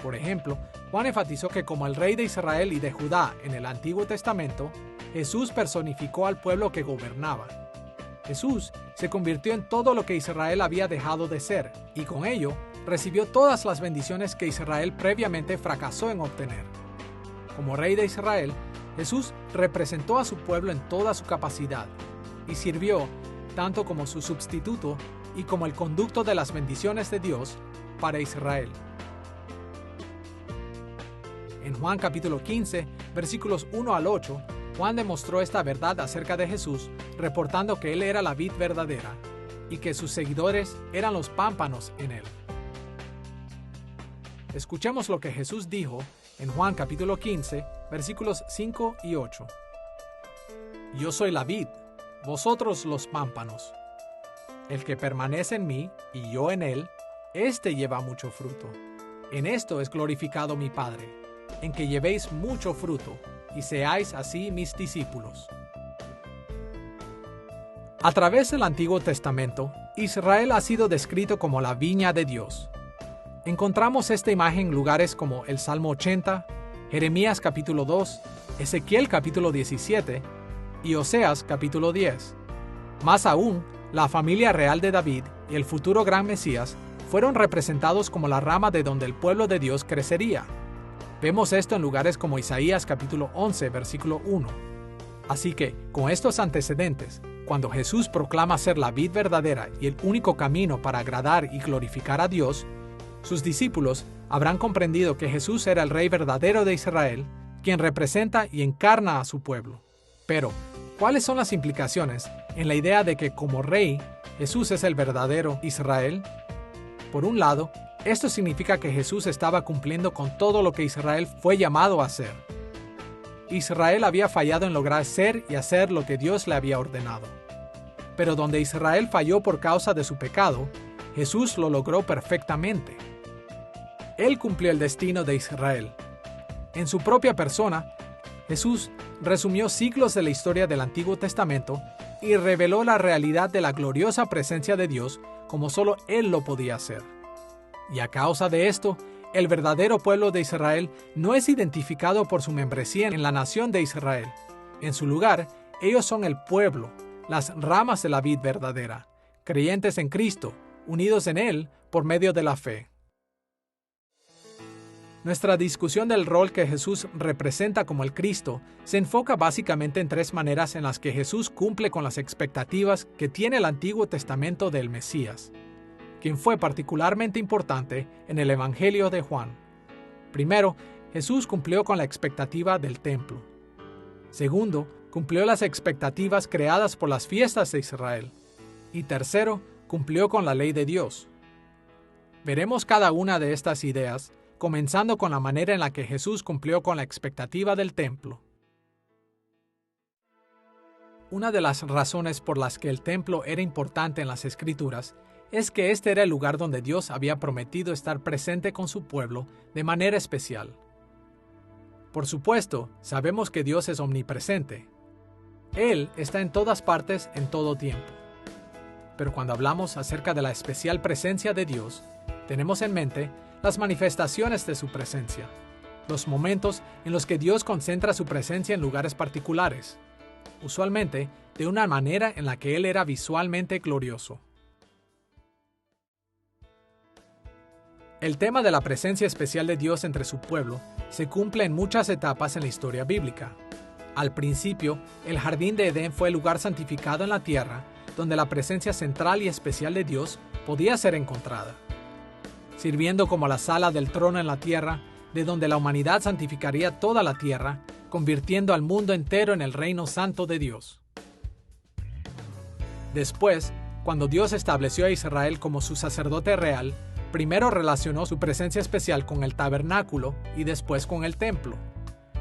Por ejemplo, Juan enfatizó que como el Rey de Israel y de Judá en el Antiguo Testamento, Jesús personificó al pueblo que gobernaba. Jesús se convirtió en todo lo que Israel había dejado de ser, y con ello recibió todas las bendiciones que Israel previamente fracasó en obtener. Como Rey de Israel, Jesús representó a su pueblo en toda su capacidad y sirvió tanto como su sustituto y como el conducto de las bendiciones de Dios para Israel. En Juan capítulo 15, versículos 1 al 8, Juan demostró esta verdad acerca de Jesús, reportando que Él era la vid verdadera y que sus seguidores eran los pámpanos en Él. Escuchemos lo que Jesús dijo en Juan capítulo 15, versículos 5 y 8. Yo soy la vid, vosotros los pámpanos. El que permanece en mí y yo en él, éste lleva mucho fruto. En esto es glorificado mi Padre, en que llevéis mucho fruto y seáis así mis discípulos. A través del Antiguo Testamento, Israel ha sido descrito como la viña de Dios. Encontramos esta imagen en lugares como el Salmo 80, Jeremías capítulo 2, Ezequiel capítulo 17 y Oseas capítulo 10. Más aún, la familia real de David y el futuro gran Mesías fueron representados como la rama de donde el pueblo de Dios crecería. Vemos esto en lugares como Isaías capítulo 11, versículo 1. Así que, con estos antecedentes, cuando Jesús proclama ser la vid verdadera y el único camino para agradar y glorificar a Dios, sus discípulos habrán comprendido que Jesús era el Rey verdadero de Israel, quien representa y encarna a su pueblo. Pero, ¿cuáles son las implicaciones en la idea de que como Rey, Jesús es el verdadero Israel? Por un lado, esto significa que Jesús estaba cumpliendo con todo lo que Israel fue llamado a hacer. Israel había fallado en lograr ser y hacer lo que Dios le había ordenado. Pero donde Israel falló por causa de su pecado, Jesús lo logró perfectamente. Él cumplió el destino de Israel. En su propia persona, Jesús resumió siglos de la historia del Antiguo Testamento y reveló la realidad de la gloriosa presencia de Dios como solo Él lo podía hacer. Y a causa de esto, el verdadero pueblo de Israel no es identificado por su membresía en la nación de Israel. En su lugar, ellos son el pueblo, las ramas de la vid verdadera, creyentes en Cristo, unidos en Él por medio de la fe. Nuestra discusión del rol que Jesús representa como el Cristo se enfoca básicamente en tres maneras en las que Jesús cumple con las expectativas que tiene el Antiguo Testamento del Mesías, quien fue particularmente importante en el Evangelio de Juan. Primero, Jesús cumplió con la expectativa del templo. Segundo, cumplió las expectativas creadas por las fiestas de Israel. Y tercero, cumplió con la ley de Dios. Veremos cada una de estas ideas, comenzando con la manera en la que Jesús cumplió con la expectativa del templo. Una de las razones por las que el templo era importante en las Escrituras es que este era el lugar donde Dios había prometido estar presente con su pueblo de manera especial. Por supuesto, sabemos que Dios es omnipresente. Él está en todas partes en todo tiempo. Pero cuando hablamos acerca de la especial presencia de Dios, tenemos en mente las manifestaciones de su presencia, los momentos en los que Dios concentra su presencia en lugares particulares, usualmente de una manera en la que Él era visualmente glorioso. El tema de la presencia especial de Dios entre su pueblo se cumple en muchas etapas en la historia bíblica. Al principio, el jardín de Edén fue el lugar santificado en la tierra, donde la presencia central y especial de Dios podía ser encontrada, sirviendo como la sala del trono en la tierra, de donde la humanidad santificaría toda la tierra, convirtiendo al mundo entero en el reino santo de Dios. Después, cuando Dios estableció a Israel como su sacerdote real, primero relacionó su presencia especial con el tabernáculo y después con el templo.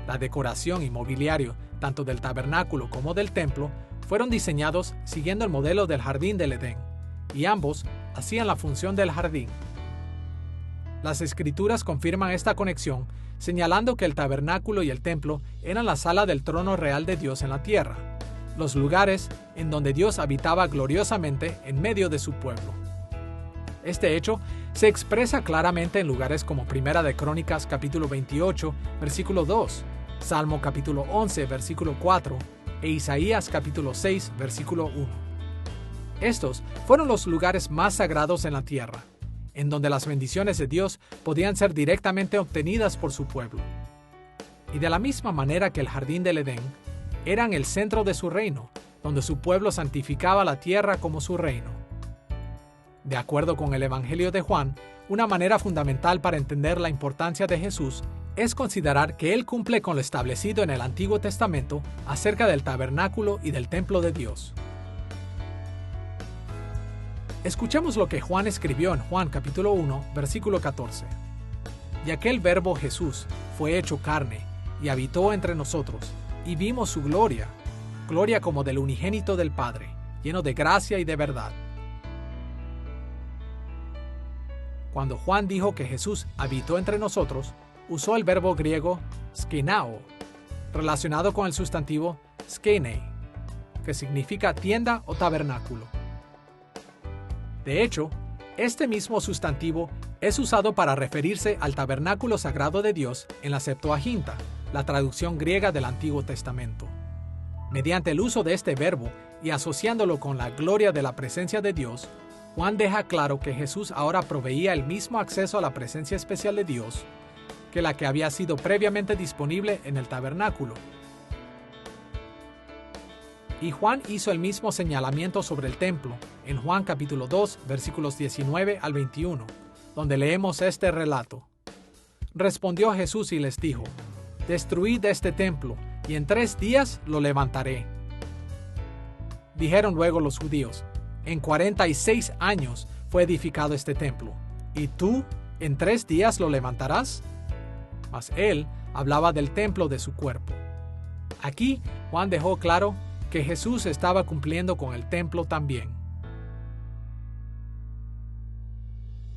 La decoración y mobiliario, tanto del tabernáculo como del templo, fueron diseñados siguiendo el modelo del jardín del Edén, y ambos hacían la función del jardín. Las Escrituras confirman esta conexión, señalando que el tabernáculo y el templo eran la sala del trono real de Dios en la tierra, los lugares en donde Dios habitaba gloriosamente en medio de su pueblo. Este hecho se expresa claramente en lugares como Primera de Crónicas capítulo 28, versículo 2, Salmo capítulo 11, versículo 4, e Isaías capítulo 6, versículo 1. Estos fueron los lugares más sagrados en la tierra, en donde las bendiciones de Dios podían ser directamente obtenidas por su pueblo. Y de la misma manera que el jardín del Edén, eran el centro de su reino, donde su pueblo santificaba la tierra como su reino. De acuerdo con el Evangelio de Juan, una manera fundamental para entender la importancia de Jesús es considerar que Él cumple con lo establecido en el Antiguo Testamento acerca del tabernáculo y del templo de Dios. Escuchemos lo que Juan escribió en Juan capítulo 1, versículo 14. Y aquel verbo Jesús fue hecho carne y habitó entre nosotros, y vimos su gloria, gloria como del unigénito del Padre, lleno de gracia y de verdad. Cuando Juan dijo que Jesús habitó entre nosotros, usó el verbo griego skenao, relacionado con el sustantivo skene, que significa tienda o tabernáculo. De hecho, este mismo sustantivo es usado para referirse al tabernáculo sagrado de Dios en la Septuaginta, la traducción griega del Antiguo Testamento. Mediante el uso de este verbo y asociándolo con la gloria de la presencia de Dios, Juan deja claro que Jesús ahora proveía el mismo acceso a la presencia especial de Dios que la que había sido previamente disponible en el tabernáculo. Y Juan hizo el mismo señalamiento sobre el templo en Juan capítulo 2, versículos 19 al 21, donde leemos este relato. Respondió Jesús y les dijo: Destruid este templo, y en 3 días lo levantaré. Dijeron luego los judíos: En 46 años fue edificado este templo, ¿y tú en 3 días lo levantarás? Mas él hablaba del templo de su cuerpo. Aquí Juan dejó claro que Jesús estaba cumpliendo con el templo también.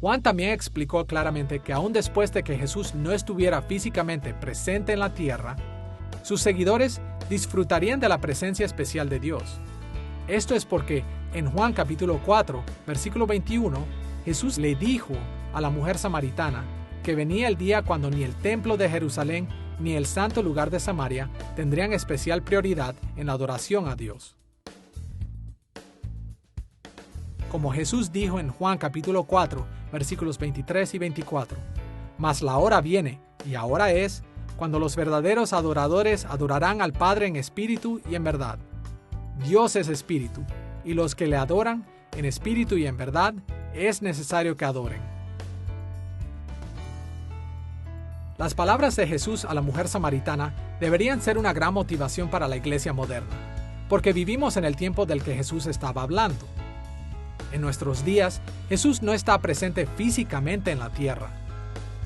Juan también explicó claramente que aún después de que Jesús no estuviera físicamente presente en la tierra, sus seguidores disfrutarían de la presencia especial de Dios. Esto es porque en Juan capítulo 4, versículo 21, Jesús le dijo a la mujer samaritana que venía el día cuando ni el templo de Jerusalén ni el santo lugar de Samaria tendrían especial prioridad en la adoración a Dios. Como Jesús dijo en Juan capítulo 4, versículos 23 y 24, mas la hora viene, y ahora es, cuando los verdaderos adoradores adorarán al Padre en espíritu y en verdad. Dios es espíritu, y los que le adoran en espíritu y en verdad es necesario que adoren. Las palabras de Jesús a la mujer samaritana deberían ser una gran motivación para la iglesia moderna, porque vivimos en el tiempo del que Jesús estaba hablando. En nuestros días, Jesús no está presente físicamente en la tierra.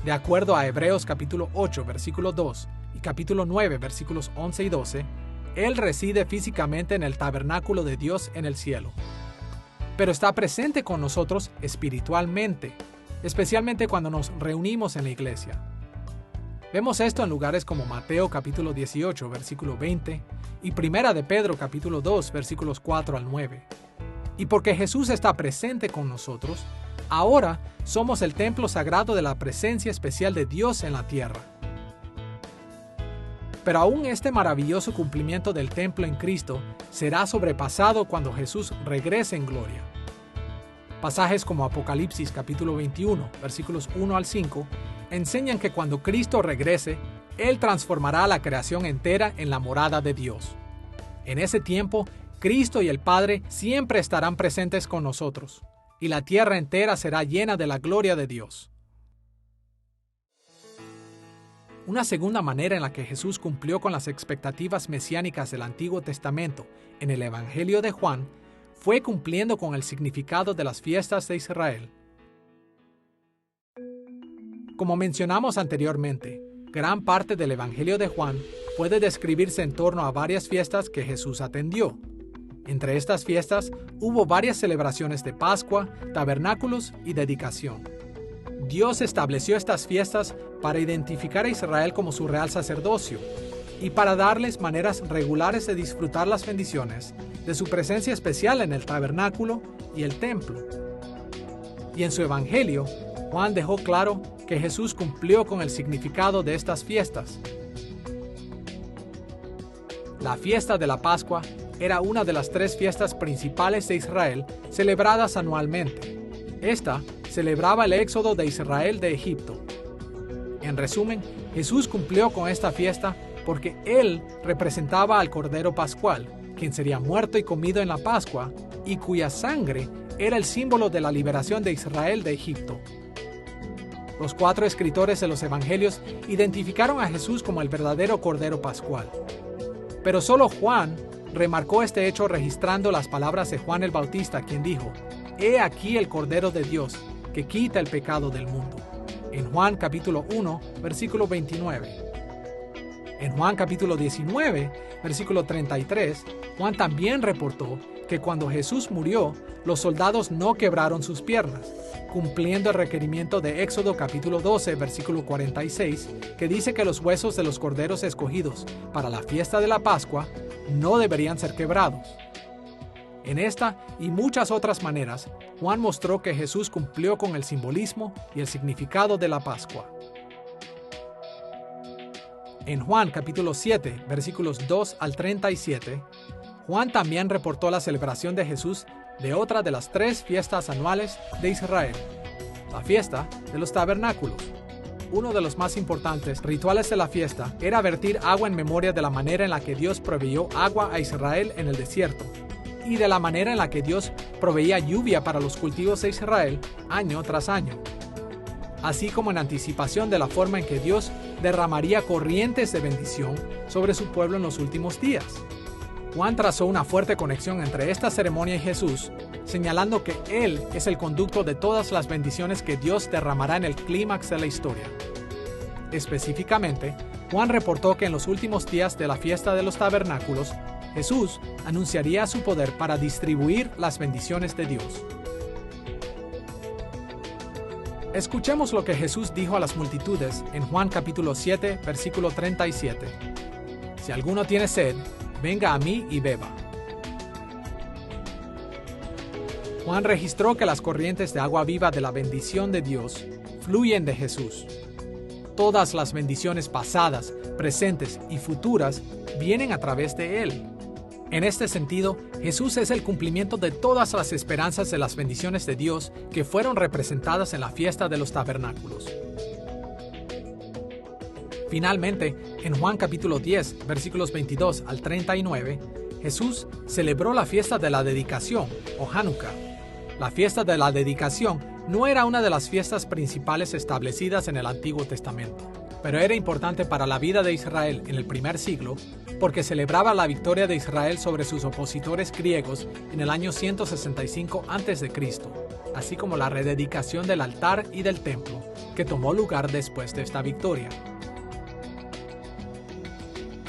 De acuerdo a Hebreos capítulo 8, versículo 2 y capítulo 9, versículos 11 y 12, Él reside físicamente en el tabernáculo de Dios en el cielo. Pero está presente con nosotros espiritualmente, especialmente cuando nos reunimos en la iglesia. Vemos esto en lugares como Mateo capítulo 18, versículo 20, y Primera de Pedro capítulo 2, versículos 4 al 9. Y porque Jesús está presente con nosotros, ahora somos el templo sagrado de la presencia especial de Dios en la tierra. Pero aún este maravilloso cumplimiento del templo en Cristo será sobrepasado cuando Jesús regrese en gloria. Pasajes como Apocalipsis capítulo 21, versículos 1 al 5, enseñan que cuando Cristo regrese, Él transformará a la creación entera en la morada de Dios. En ese tiempo, Cristo y el Padre siempre estarán presentes con nosotros, y la tierra entera será llena de la gloria de Dios. Una segunda manera en la que Jesús cumplió con las expectativas mesiánicas del Antiguo Testamento en el Evangelio de Juan fue cumpliendo con el significado de las fiestas de Israel. Como mencionamos anteriormente, gran parte del Evangelio de Juan puede describirse en torno a varias fiestas que Jesús atendió. Entre estas fiestas hubo varias celebraciones de Pascua, tabernáculos y dedicación. Dios estableció estas fiestas para identificar a Israel como su real sacerdocio y para darles maneras regulares de disfrutar las bendiciones de su presencia especial en el tabernáculo y el templo. Y en su Evangelio, Juan dejó claro que Jesús cumplió con el significado de estas fiestas. La fiesta de la Pascua era una de las 3 fiestas principales de Israel celebradas anualmente. Esta celebraba el éxodo de Israel de Egipto. En resumen, Jesús cumplió con esta fiesta porque Él representaba al Cordero Pascual, quien sería muerto y comido en la Pascua, y cuya sangre era el símbolo de la liberación de Israel de Egipto. Los 4 escritores de los Evangelios identificaron a Jesús como el verdadero Cordero Pascual. Pero solo Juan remarcó este hecho registrando las palabras de Juan el Bautista, quien dijo: «He aquí el Cordero de Dios, que quita el pecado del mundo», en Juan capítulo 1, versículo 29. En Juan capítulo 19, versículo 33, Juan también reportó que cuando Jesús murió, los soldados no quebraron sus piernas, cumpliendo el requerimiento de Éxodo capítulo 12, versículo 46, que dice que los huesos de los corderos escogidos para la fiesta de la Pascua no deberían ser quebrados. En esta y muchas otras maneras, Juan mostró que Jesús cumplió con el simbolismo y el significado de la Pascua. En Juan capítulo 7, versículos 2 al 37, Juan también reportó la celebración de Jesús de otra de las 3 fiestas anuales de Israel, la fiesta de los tabernáculos. uno de los más importantes rituales de la fiesta era vertir agua en memoria de la manera en la que Dios proveyó agua a Israel en el desierto y de la manera en la que Dios proveía lluvia para los cultivos de Israel año tras año, así como en anticipación de la forma en que Dios derramaría corrientes de bendición sobre su pueblo en los últimos días. Juan trazó una fuerte conexión entre esta ceremonia y Jesús, señalando que Él es el conducto de todas las bendiciones que Dios derramará en el clímax de la historia. Específicamente, Juan reportó que en los últimos días de la fiesta de los tabernáculos, Jesús anunciaría su poder para distribuir las bendiciones de Dios. Escuchemos lo que Jesús dijo a las multitudes en Juan capítulo 7, versículo 37. Si alguno tiene sed, venga a mí y beba. Juan registró que las corrientes de agua viva de la bendición de Dios fluyen de Jesús. Todas las bendiciones pasadas, presentes y futuras vienen a través de Él. En este sentido, Jesús es el cumplimiento de todas las esperanzas de las bendiciones de Dios que fueron representadas en la fiesta de los tabernáculos. Finalmente, en Juan capítulo 10, versículos 22 al 39, Jesús celebró la fiesta de la dedicación, o Hanukkah. La fiesta de la dedicación no era una de las fiestas principales establecidas en el Antiguo Testamento, pero era importante para la vida de Israel en el primer siglo porque celebraba la victoria de Israel sobre sus opositores griegos en el año 165 a.C., así como la rededicación del altar y del templo, que tomó lugar después de esta victoria.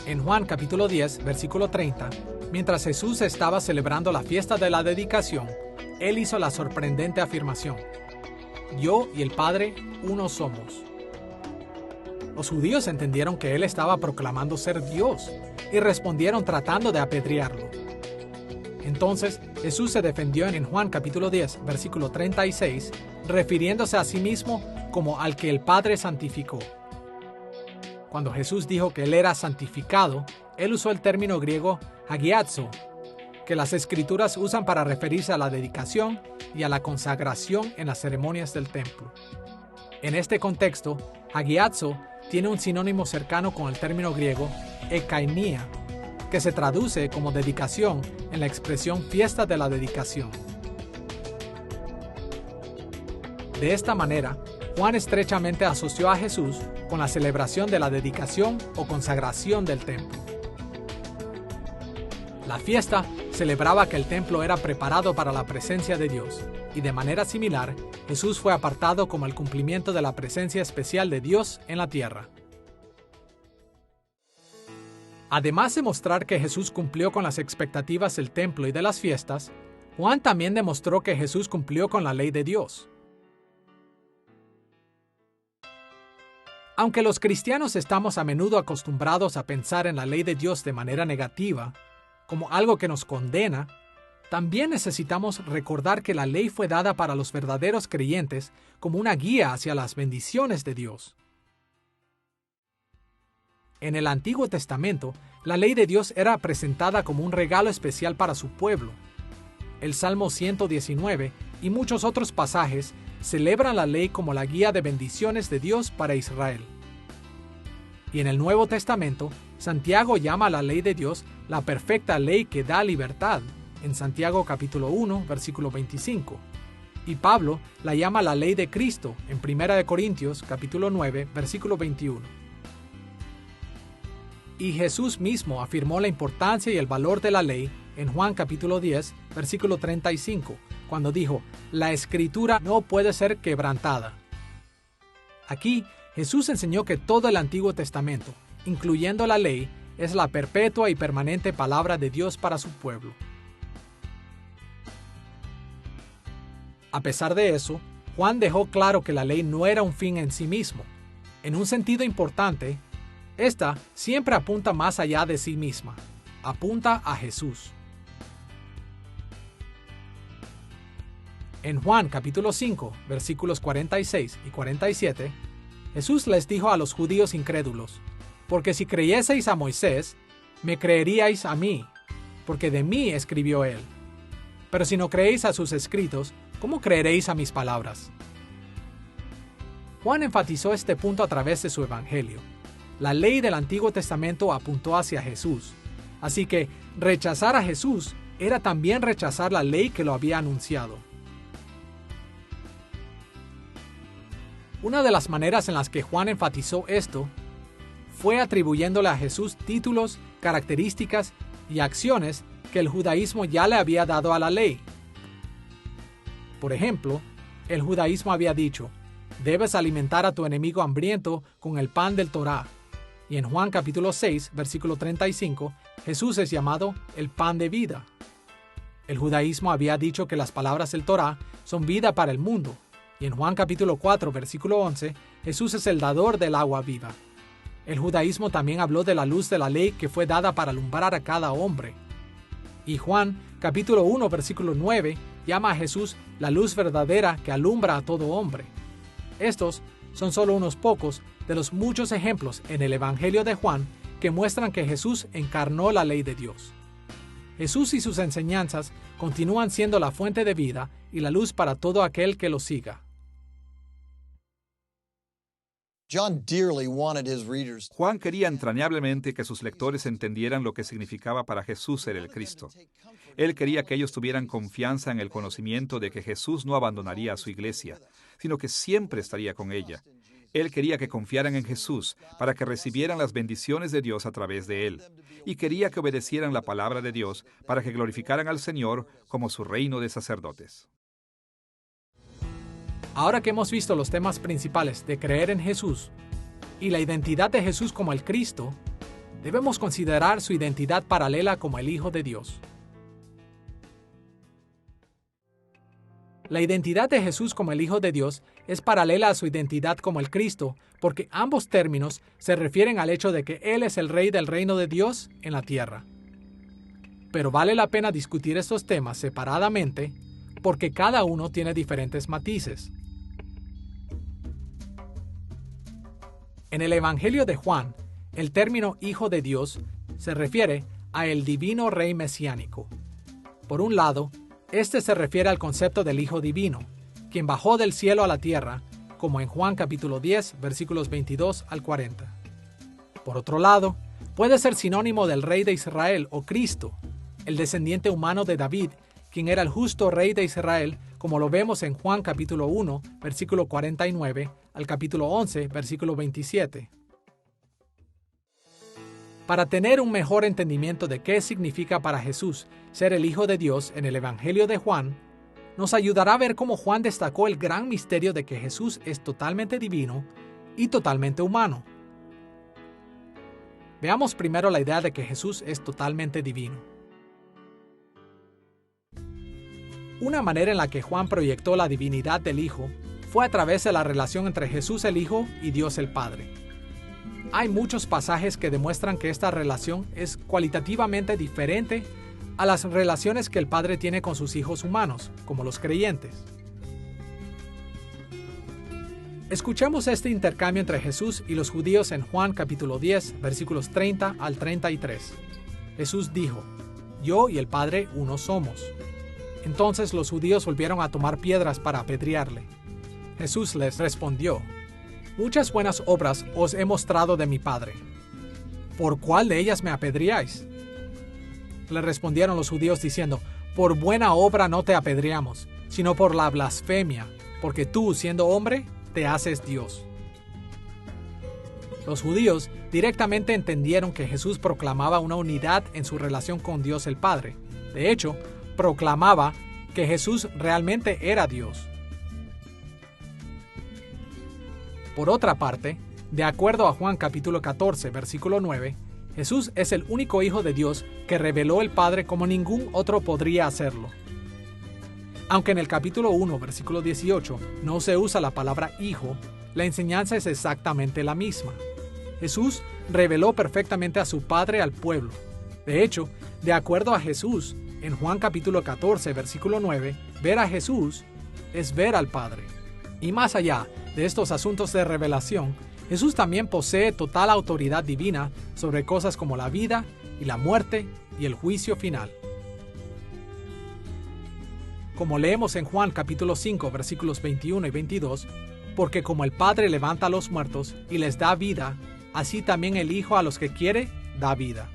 En Juan capítulo 10, versículo 30, mientras Jesús estaba celebrando la fiesta de la dedicación, Él hizo la sorprendente afirmación: Yo y el Padre uno somos. Los judíos entendieron que Él estaba proclamando ser Dios y respondieron tratando de apedrearlo. Entonces Jesús se defendió en Juan capítulo 10, versículo 36, refiriéndose a sí mismo como al que el Padre santificó. Cuando Jesús dijo que Él era santificado, Él usó el término griego hagiazo, que las Escrituras usan para referirse a la dedicación y a la consagración en las ceremonias del templo. En este contexto, hagiazo tiene un sinónimo cercano con el término griego ekaimia, que se traduce como dedicación en la expresión fiesta de la dedicación. De esta manera, Juan estrechamente asoció a Jesús con la celebración de la dedicación o consagración del templo. La fiesta celebraba que el templo era preparado para la presencia de Dios, y de manera similar, Jesús fue apartado como el cumplimiento de la presencia especial de Dios en la tierra. Además de mostrar que Jesús cumplió con las expectativas del templo y de las fiestas, Juan también demostró que Jesús cumplió con la ley de Dios. Aunque los cristianos estamos a menudo acostumbrados a pensar en la ley de Dios de manera negativa, como algo que nos condena, también necesitamos recordar que la ley fue dada para los verdaderos creyentes como una guía hacia las bendiciones de Dios. En el Antiguo Testamento, la ley de Dios era presentada como un regalo especial para su pueblo. El Salmo 119 y muchos otros pasajes celebran la ley como la guía de bendiciones de Dios para Israel. Y en el Nuevo Testamento, Santiago llama a la ley de Dios la perfecta ley que da libertad, en Santiago capítulo 1, versículo 25. Y Pablo la llama la ley de Cristo, en 1 Corintios capítulo 9, versículo 21. Y Jesús mismo afirmó la importancia y el valor de la ley en Juan capítulo 10, versículo 35, cuando dijo: «La Escritura no puede ser quebrantada». Aquí, Jesús enseñó que todo el Antiguo Testamento, incluyendo la ley, es la perpetua y permanente palabra de Dios para su pueblo. A pesar de eso, Juan dejó claro que la ley no era un fin en sí mismo. En un sentido importante, esta siempre apunta más allá de sí misma, apunta a Jesús. En Juan capítulo 5, versículos 46 y 47, Jesús les dijo a los judíos incrédulos: «Porque si creyeseis a Moisés, me creeríais a mí, porque de mí escribió él. Pero si no creéis a sus escritos, ¿cómo creeréis a mis palabras?». Juan enfatizó este punto a través de su evangelio. La ley del Antiguo Testamento apuntó hacia Jesús, así que rechazar a Jesús era también rechazar la ley que lo había anunciado. Una de las maneras en las que Juan enfatizó esto fue atribuyéndole a Jesús títulos, características y acciones que el judaísmo ya le había dado a la ley. Por ejemplo, el judaísmo había dicho: debes alimentar a tu enemigo hambriento con el pan del Torá. Y en Juan capítulo 6, versículo 35, Jesús es llamado el pan de vida. El judaísmo había dicho que las palabras del Torá son vida para el mundo. Y en Juan capítulo 4, versículo 11, Jesús es el dador del agua viva. El judaísmo también habló de la luz de la ley que fue dada para alumbrar a cada hombre. Y Juan capítulo 1, versículo 9, llama a Jesús la luz verdadera que alumbra a todo hombre. Estos son solo unos pocos de los muchos ejemplos en el Evangelio de Juan que muestran que Jesús encarnó la ley de Dios. Jesús y sus enseñanzas continúan siendo la fuente de vida y la luz para todo aquel que lo siga. Juan quería entrañablemente que sus lectores entendieran lo que significaba para Jesús ser el Cristo. Él quería que ellos tuvieran confianza en el conocimiento de que Jesús no abandonaría a su iglesia, sino que siempre estaría con ella. Él quería que confiaran en Jesús para que recibieran las bendiciones de Dios a través de Él. Y quería que obedecieran la palabra de Dios para que glorificaran al Señor como su reino de sacerdotes. Ahora que hemos visto los temas principales de creer en Jesús y la identidad de Jesús como el Cristo, debemos considerar su identidad paralela como el Hijo de Dios. La identidad de Jesús como el Hijo de Dios es paralela a su identidad como el Cristo, porque ambos términos se refieren al hecho de que Él es el Rey del reino de Dios en la tierra. Pero vale la pena discutir estos temas separadamente, porque cada uno tiene diferentes matices. En el Evangelio de Juan, el término Hijo de Dios se refiere a el divino Rey mesiánico. Por un lado, este se refiere al concepto del Hijo divino, quien bajó del cielo a la tierra, como en Juan capítulo 10, versículos 22 al 40. Por otro lado, puede ser sinónimo del Rey de Israel o Cristo, el descendiente humano de David, quien era el justo Rey de Israel, como lo vemos en Juan capítulo 1, versículo 49, al capítulo 11, versículo 27. Para tener un mejor entendimiento de qué significa para Jesús ser el Hijo de Dios en el Evangelio de Juan, nos ayudará a ver cómo Juan destacó el gran misterio de que Jesús es totalmente divino y totalmente humano. Veamos primero la idea de que Jesús es totalmente divino. Una manera en la que Juan proyectó la divinidad del Hijo fue a través de la relación entre Jesús el Hijo y Dios el Padre. Hay muchos pasajes que demuestran que esta relación es cualitativamente diferente a las relaciones que el Padre tiene con sus hijos humanos, como los creyentes. Escuchemos este intercambio entre Jesús y los judíos en Juan capítulo 10, versículos 30 al 33. Jesús dijo: «Yo y el Padre uno somos». Entonces los judíos volvieron a tomar piedras para apedrearle. Jesús les respondió: «Muchas buenas obras os he mostrado de mi Padre. ¿Por cuál de ellas me apedreáis?». Le respondieron los judíos diciendo: «Por buena obra no te apedreamos, sino por la blasfemia, porque tú, siendo hombre, te haces Dios». Los judíos directamente entendieron que Jesús proclamaba una unidad en su relación con Dios el Padre. De hecho, proclamaba que Jesús realmente era Dios. Por otra parte, de acuerdo a Juan capítulo 14, versículo 9, Jesús es el único Hijo de Dios que reveló el Padre como ningún otro podría hacerlo. Aunque en el capítulo 1, versículo 18, no se usa la palabra Hijo, la enseñanza es exactamente la misma. Jesús reveló perfectamente a su Padre al pueblo. De hecho, de acuerdo a Jesús, en Juan capítulo 14, versículo 9, ver a Jesús es ver al Padre. Y más allá de estos asuntos de revelación, Jesús también posee total autoridad divina sobre cosas como la vida y la muerte y el juicio final. Como leemos en Juan capítulo 5, versículos 21 y 22, porque como el Padre levanta a los muertos y les da vida, así también el Hijo a los que quiere da vida.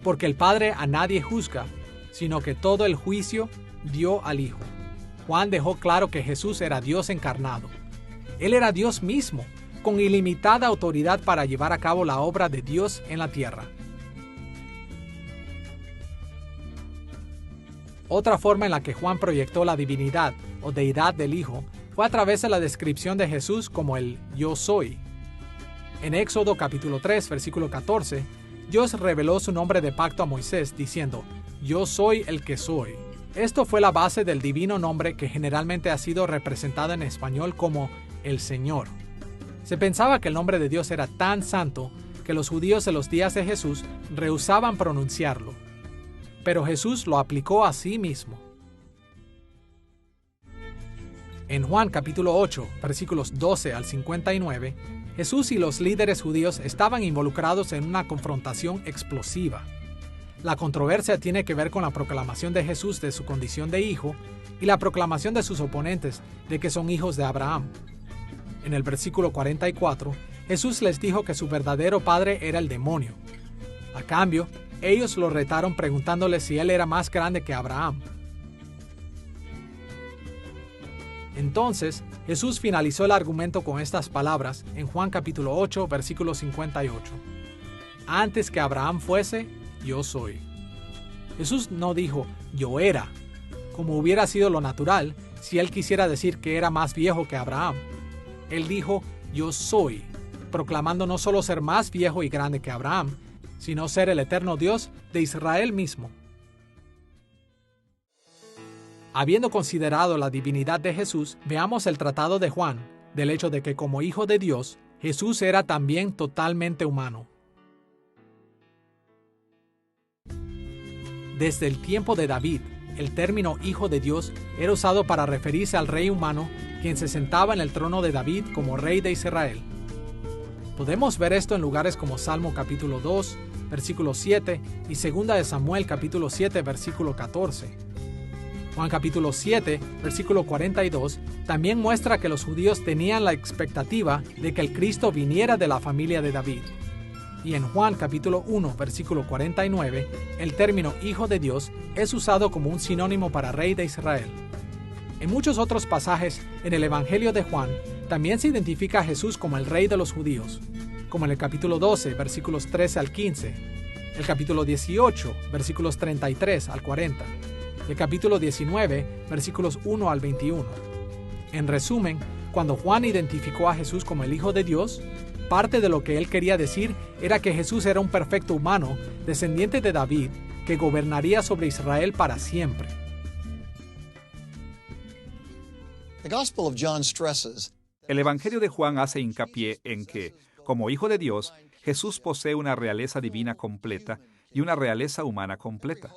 Porque el Padre a nadie juzga, sino que todo el juicio dio al Hijo. Juan dejó claro que Jesús era Dios encarnado. Él era Dios mismo, con ilimitada autoridad para llevar a cabo la obra de Dios en la tierra. Otra forma en la que Juan proyectó la divinidad o deidad del Hijo fue a través de la descripción de Jesús como el Yo Soy. En Éxodo capítulo 3, versículo 14, Dios reveló su nombre de pacto a Moisés diciendo, Yo soy el que soy. Esto fue la base del divino nombre que generalmente ha sido representado en español como el Señor. Se pensaba que el nombre de Dios era tan santo que los judíos de los días de Jesús rehusaban pronunciarlo. Pero Jesús lo aplicó a sí mismo. En Juan capítulo 8, versículos 12 al 59, Jesús y los líderes judíos estaban involucrados en una confrontación explosiva. La controversia tiene que ver con la proclamación de Jesús de su condición de hijo y la proclamación de sus oponentes de que son hijos de Abraham. En el versículo 44, Jesús les dijo que su verdadero padre era el demonio. A cambio, ellos lo retaron preguntándole si él era más grande que Abraham. Entonces, Jesús finalizó el argumento con estas palabras en Juan capítulo 8, versículo 58. Antes que Abraham fuese, yo soy. Jesús no dijo, yo era, como hubiera sido lo natural si él quisiera decir que era más viejo que Abraham. Él dijo, yo soy, proclamando no solo ser más viejo y grande que Abraham, sino ser el eterno Dios de Israel mismo. Habiendo considerado la divinidad de Jesús, veamos el tratado de Juan, del hecho de que como Hijo de Dios, Jesús era también totalmente humano. Desde el tiempo de David, el término Hijo de Dios era usado para referirse al rey humano, quien se sentaba en el trono de David como rey de Israel. Podemos ver esto en lugares como Salmo capítulo 2, versículo 7 y 2 de Samuel capítulo 7, versículo 14. Juan capítulo 7, versículo 42, también muestra que los judíos tenían la expectativa de que el Cristo viniera de la familia de David. Y en Juan capítulo 1, versículo 49, el término Hijo de Dios es usado como un sinónimo para Rey de Israel. En muchos otros pasajes en el Evangelio de Juan, también se identifica a Jesús como el Rey de los judíos, como en el capítulo 12, versículos 13 al 15, el capítulo 18, versículos 33 al 40, el capítulo 19, versículos 1 al 21. En resumen, cuando Juan identificó a Jesús como el Hijo de Dios, parte de lo que él quería decir era que Jesús era un perfecto humano, descendiente de David, que gobernaría sobre Israel para siempre. El Evangelio de Juan hace hincapié en que, como Hijo de Dios, Jesús posee una realeza divina completa y una realeza humana completa.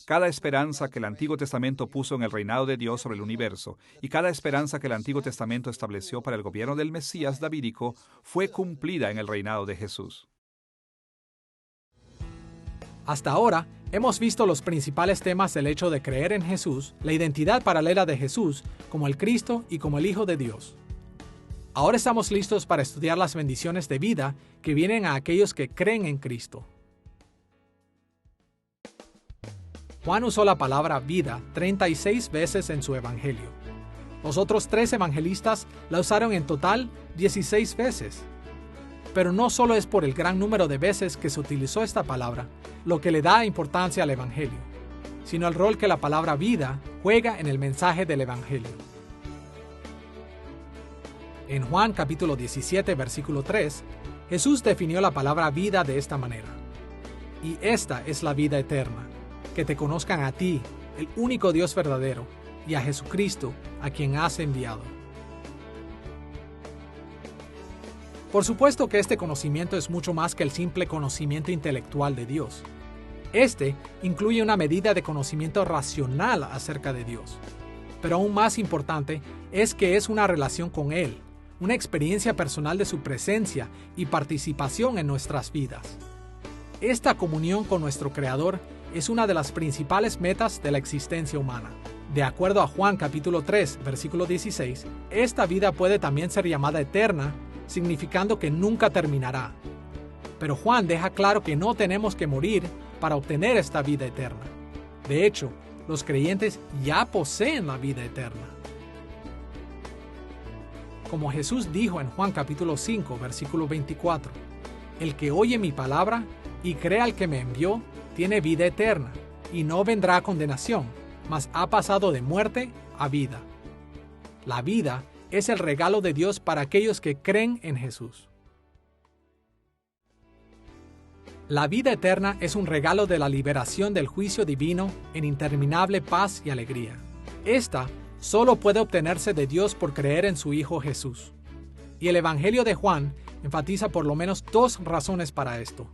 Cada esperanza que el Antiguo Testamento puso en el reinado de Dios sobre el universo y cada esperanza que el Antiguo Testamento estableció para el gobierno del Mesías davídico fue cumplida en el reinado de Jesús. Hasta ahora, hemos visto los principales temas del hecho de creer en Jesús, la identidad paralela de Jesús como el Cristo y como el Hijo de Dios. Ahora estamos listos para estudiar las bendiciones de vida que vienen a aquellos que creen en Cristo. Juan usó la palabra vida 36 veces en su evangelio. Los otros 3 evangelistas la usaron en total 16 veces. Pero no solo es por el gran número de veces que se utilizó esta palabra lo que le da importancia al evangelio, sino el rol que la palabra vida juega en el mensaje del evangelio. En Juan capítulo 17, versículo 3, Jesús definió la palabra vida de esta manera: y esta es la vida eterna, que te conozcan a ti, el único Dios verdadero, y a Jesucristo, a quien has enviado. Por supuesto que este conocimiento es mucho más que el simple conocimiento intelectual de Dios. Este incluye una medida de conocimiento racional acerca de Dios. Pero aún más importante es que es una relación con Él, una experiencia personal de su presencia y participación en nuestras vidas. Esta comunión con nuestro Creador es una de las principales metas de la existencia humana. De acuerdo a Juan capítulo 3, versículo 16, esta vida puede también ser llamada eterna, significando que nunca terminará. Pero Juan deja claro que no tenemos que morir para obtener esta vida eterna. De hecho, los creyentes ya poseen la vida eterna. Como Jesús dijo en Juan capítulo 5, versículo 24, el que oye mi palabra y cree al que me envió, tiene vida eterna, y no vendrá a condenación, mas ha pasado de muerte a vida. La vida es el regalo de Dios para aquellos que creen en Jesús. La vida eterna es un regalo de la liberación del juicio divino en interminable paz y alegría. Esta solo puede obtenerse de Dios por creer en su Hijo Jesús. Y el Evangelio de Juan enfatiza por lo menos dos razones para esto.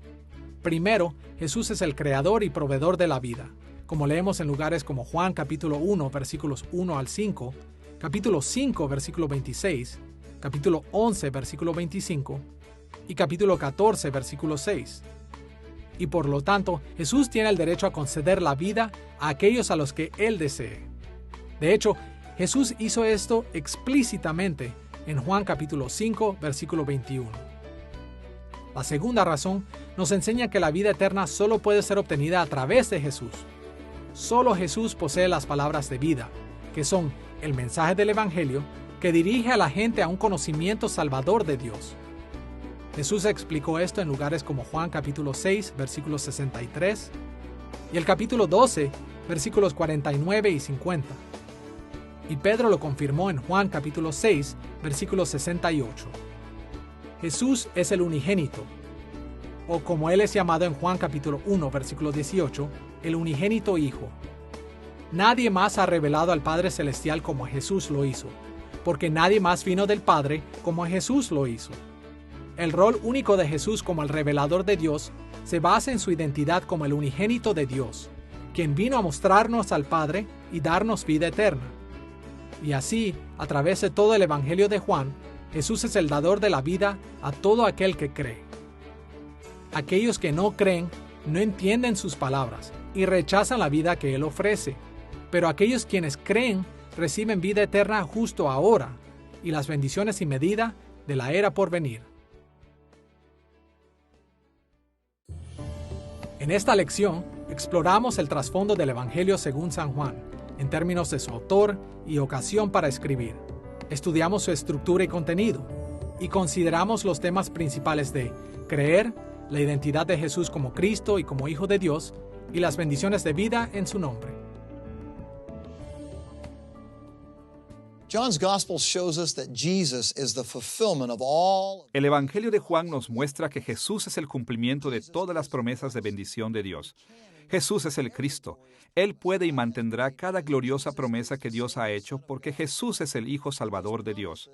Primero, Jesús es el creador y proveedor de la vida, como leemos en lugares como Juan capítulo 1, versículos 1 al 5, capítulo 5, versículo 26, capítulo 11, versículo 25 y capítulo 14, versículo 6. Y por lo tanto, Jesús tiene el derecho a conceder la vida a aquellos a los que Él desee. De hecho, Jesús hizo esto explícitamente en Juan capítulo 5, versículo 21. La segunda razón nos enseña que la vida eterna solo puede ser obtenida a través de Jesús. Solo Jesús posee las palabras de vida, que son el mensaje del Evangelio que dirige a la gente a un conocimiento salvador de Dios. Jesús explicó esto en lugares como Juan capítulo 6, versículo 63, y el capítulo 12, versículos 49 y 50. Y Pedro lo confirmó en Juan capítulo 6, versículo 68. Jesús es el unigénito, o como Él es llamado en Juan capítulo 1, versículo 18, el unigénito Hijo. Nadie más ha revelado al Padre Celestial como Jesús lo hizo, porque nadie más vino del Padre como Jesús lo hizo. El rol único de Jesús como el revelador de Dios se basa en su identidad como el unigénito de Dios, quien vino a mostrarnos al Padre y darnos vida eterna. Y así, a través de todo el Evangelio de Juan, Jesús es el dador de la vida a todo aquel que cree. Aquellos que no creen no entienden sus palabras y rechazan la vida que Él ofrece, pero aquellos quienes creen reciben vida eterna justo ahora y las bendiciones sin medida de la era por venir. En esta lección, exploramos el trasfondo del Evangelio según San Juan, en términos de su autor y ocasión para escribir. Estudiamos su estructura y contenido, y consideramos los temas principales de creer, la identidad de Jesús como Cristo y como Hijo de Dios, y las bendiciones de vida en su nombre. John's Gospel shows us that Jesus is the fulfillment of all. El Evangelio de Juan nos muestra que Jesús es el cumplimiento de todas las promesas de bendición de Dios. Jesús es el Cristo. Él puede y mantendrá cada gloriosa promesa que Dios ha hecho porque Jesús es el Hijo Salvador de Dios.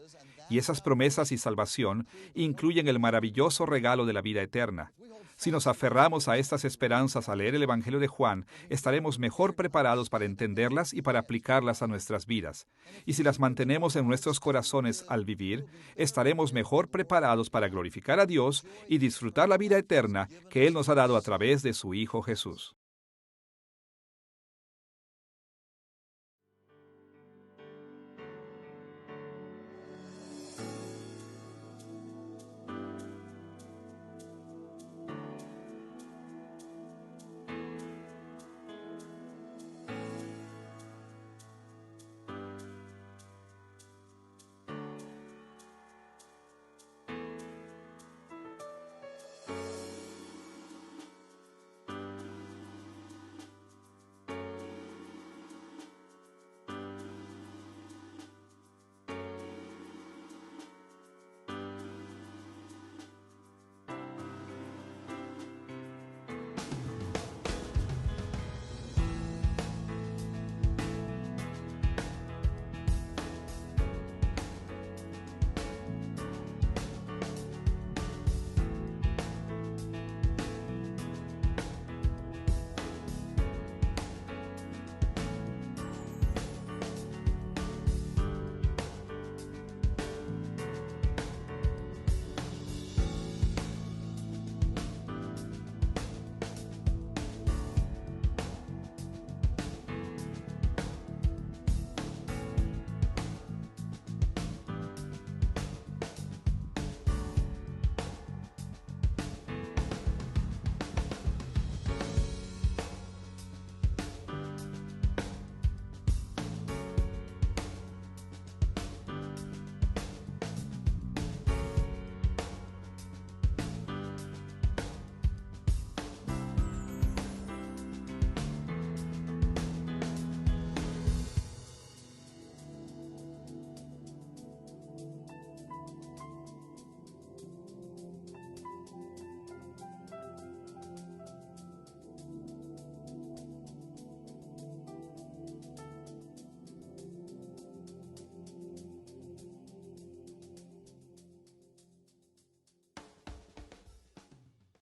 Y esas promesas y salvación incluyen el maravilloso regalo de la vida eterna. Si nos aferramos a estas esperanzas al leer el Evangelio de Juan, estaremos mejor preparados para entenderlas y para aplicarlas a nuestras vidas. Y si las mantenemos en nuestros corazones al vivir, estaremos mejor preparados para glorificar a Dios y disfrutar la vida eterna que Él nos ha dado a través de su Hijo Jesús.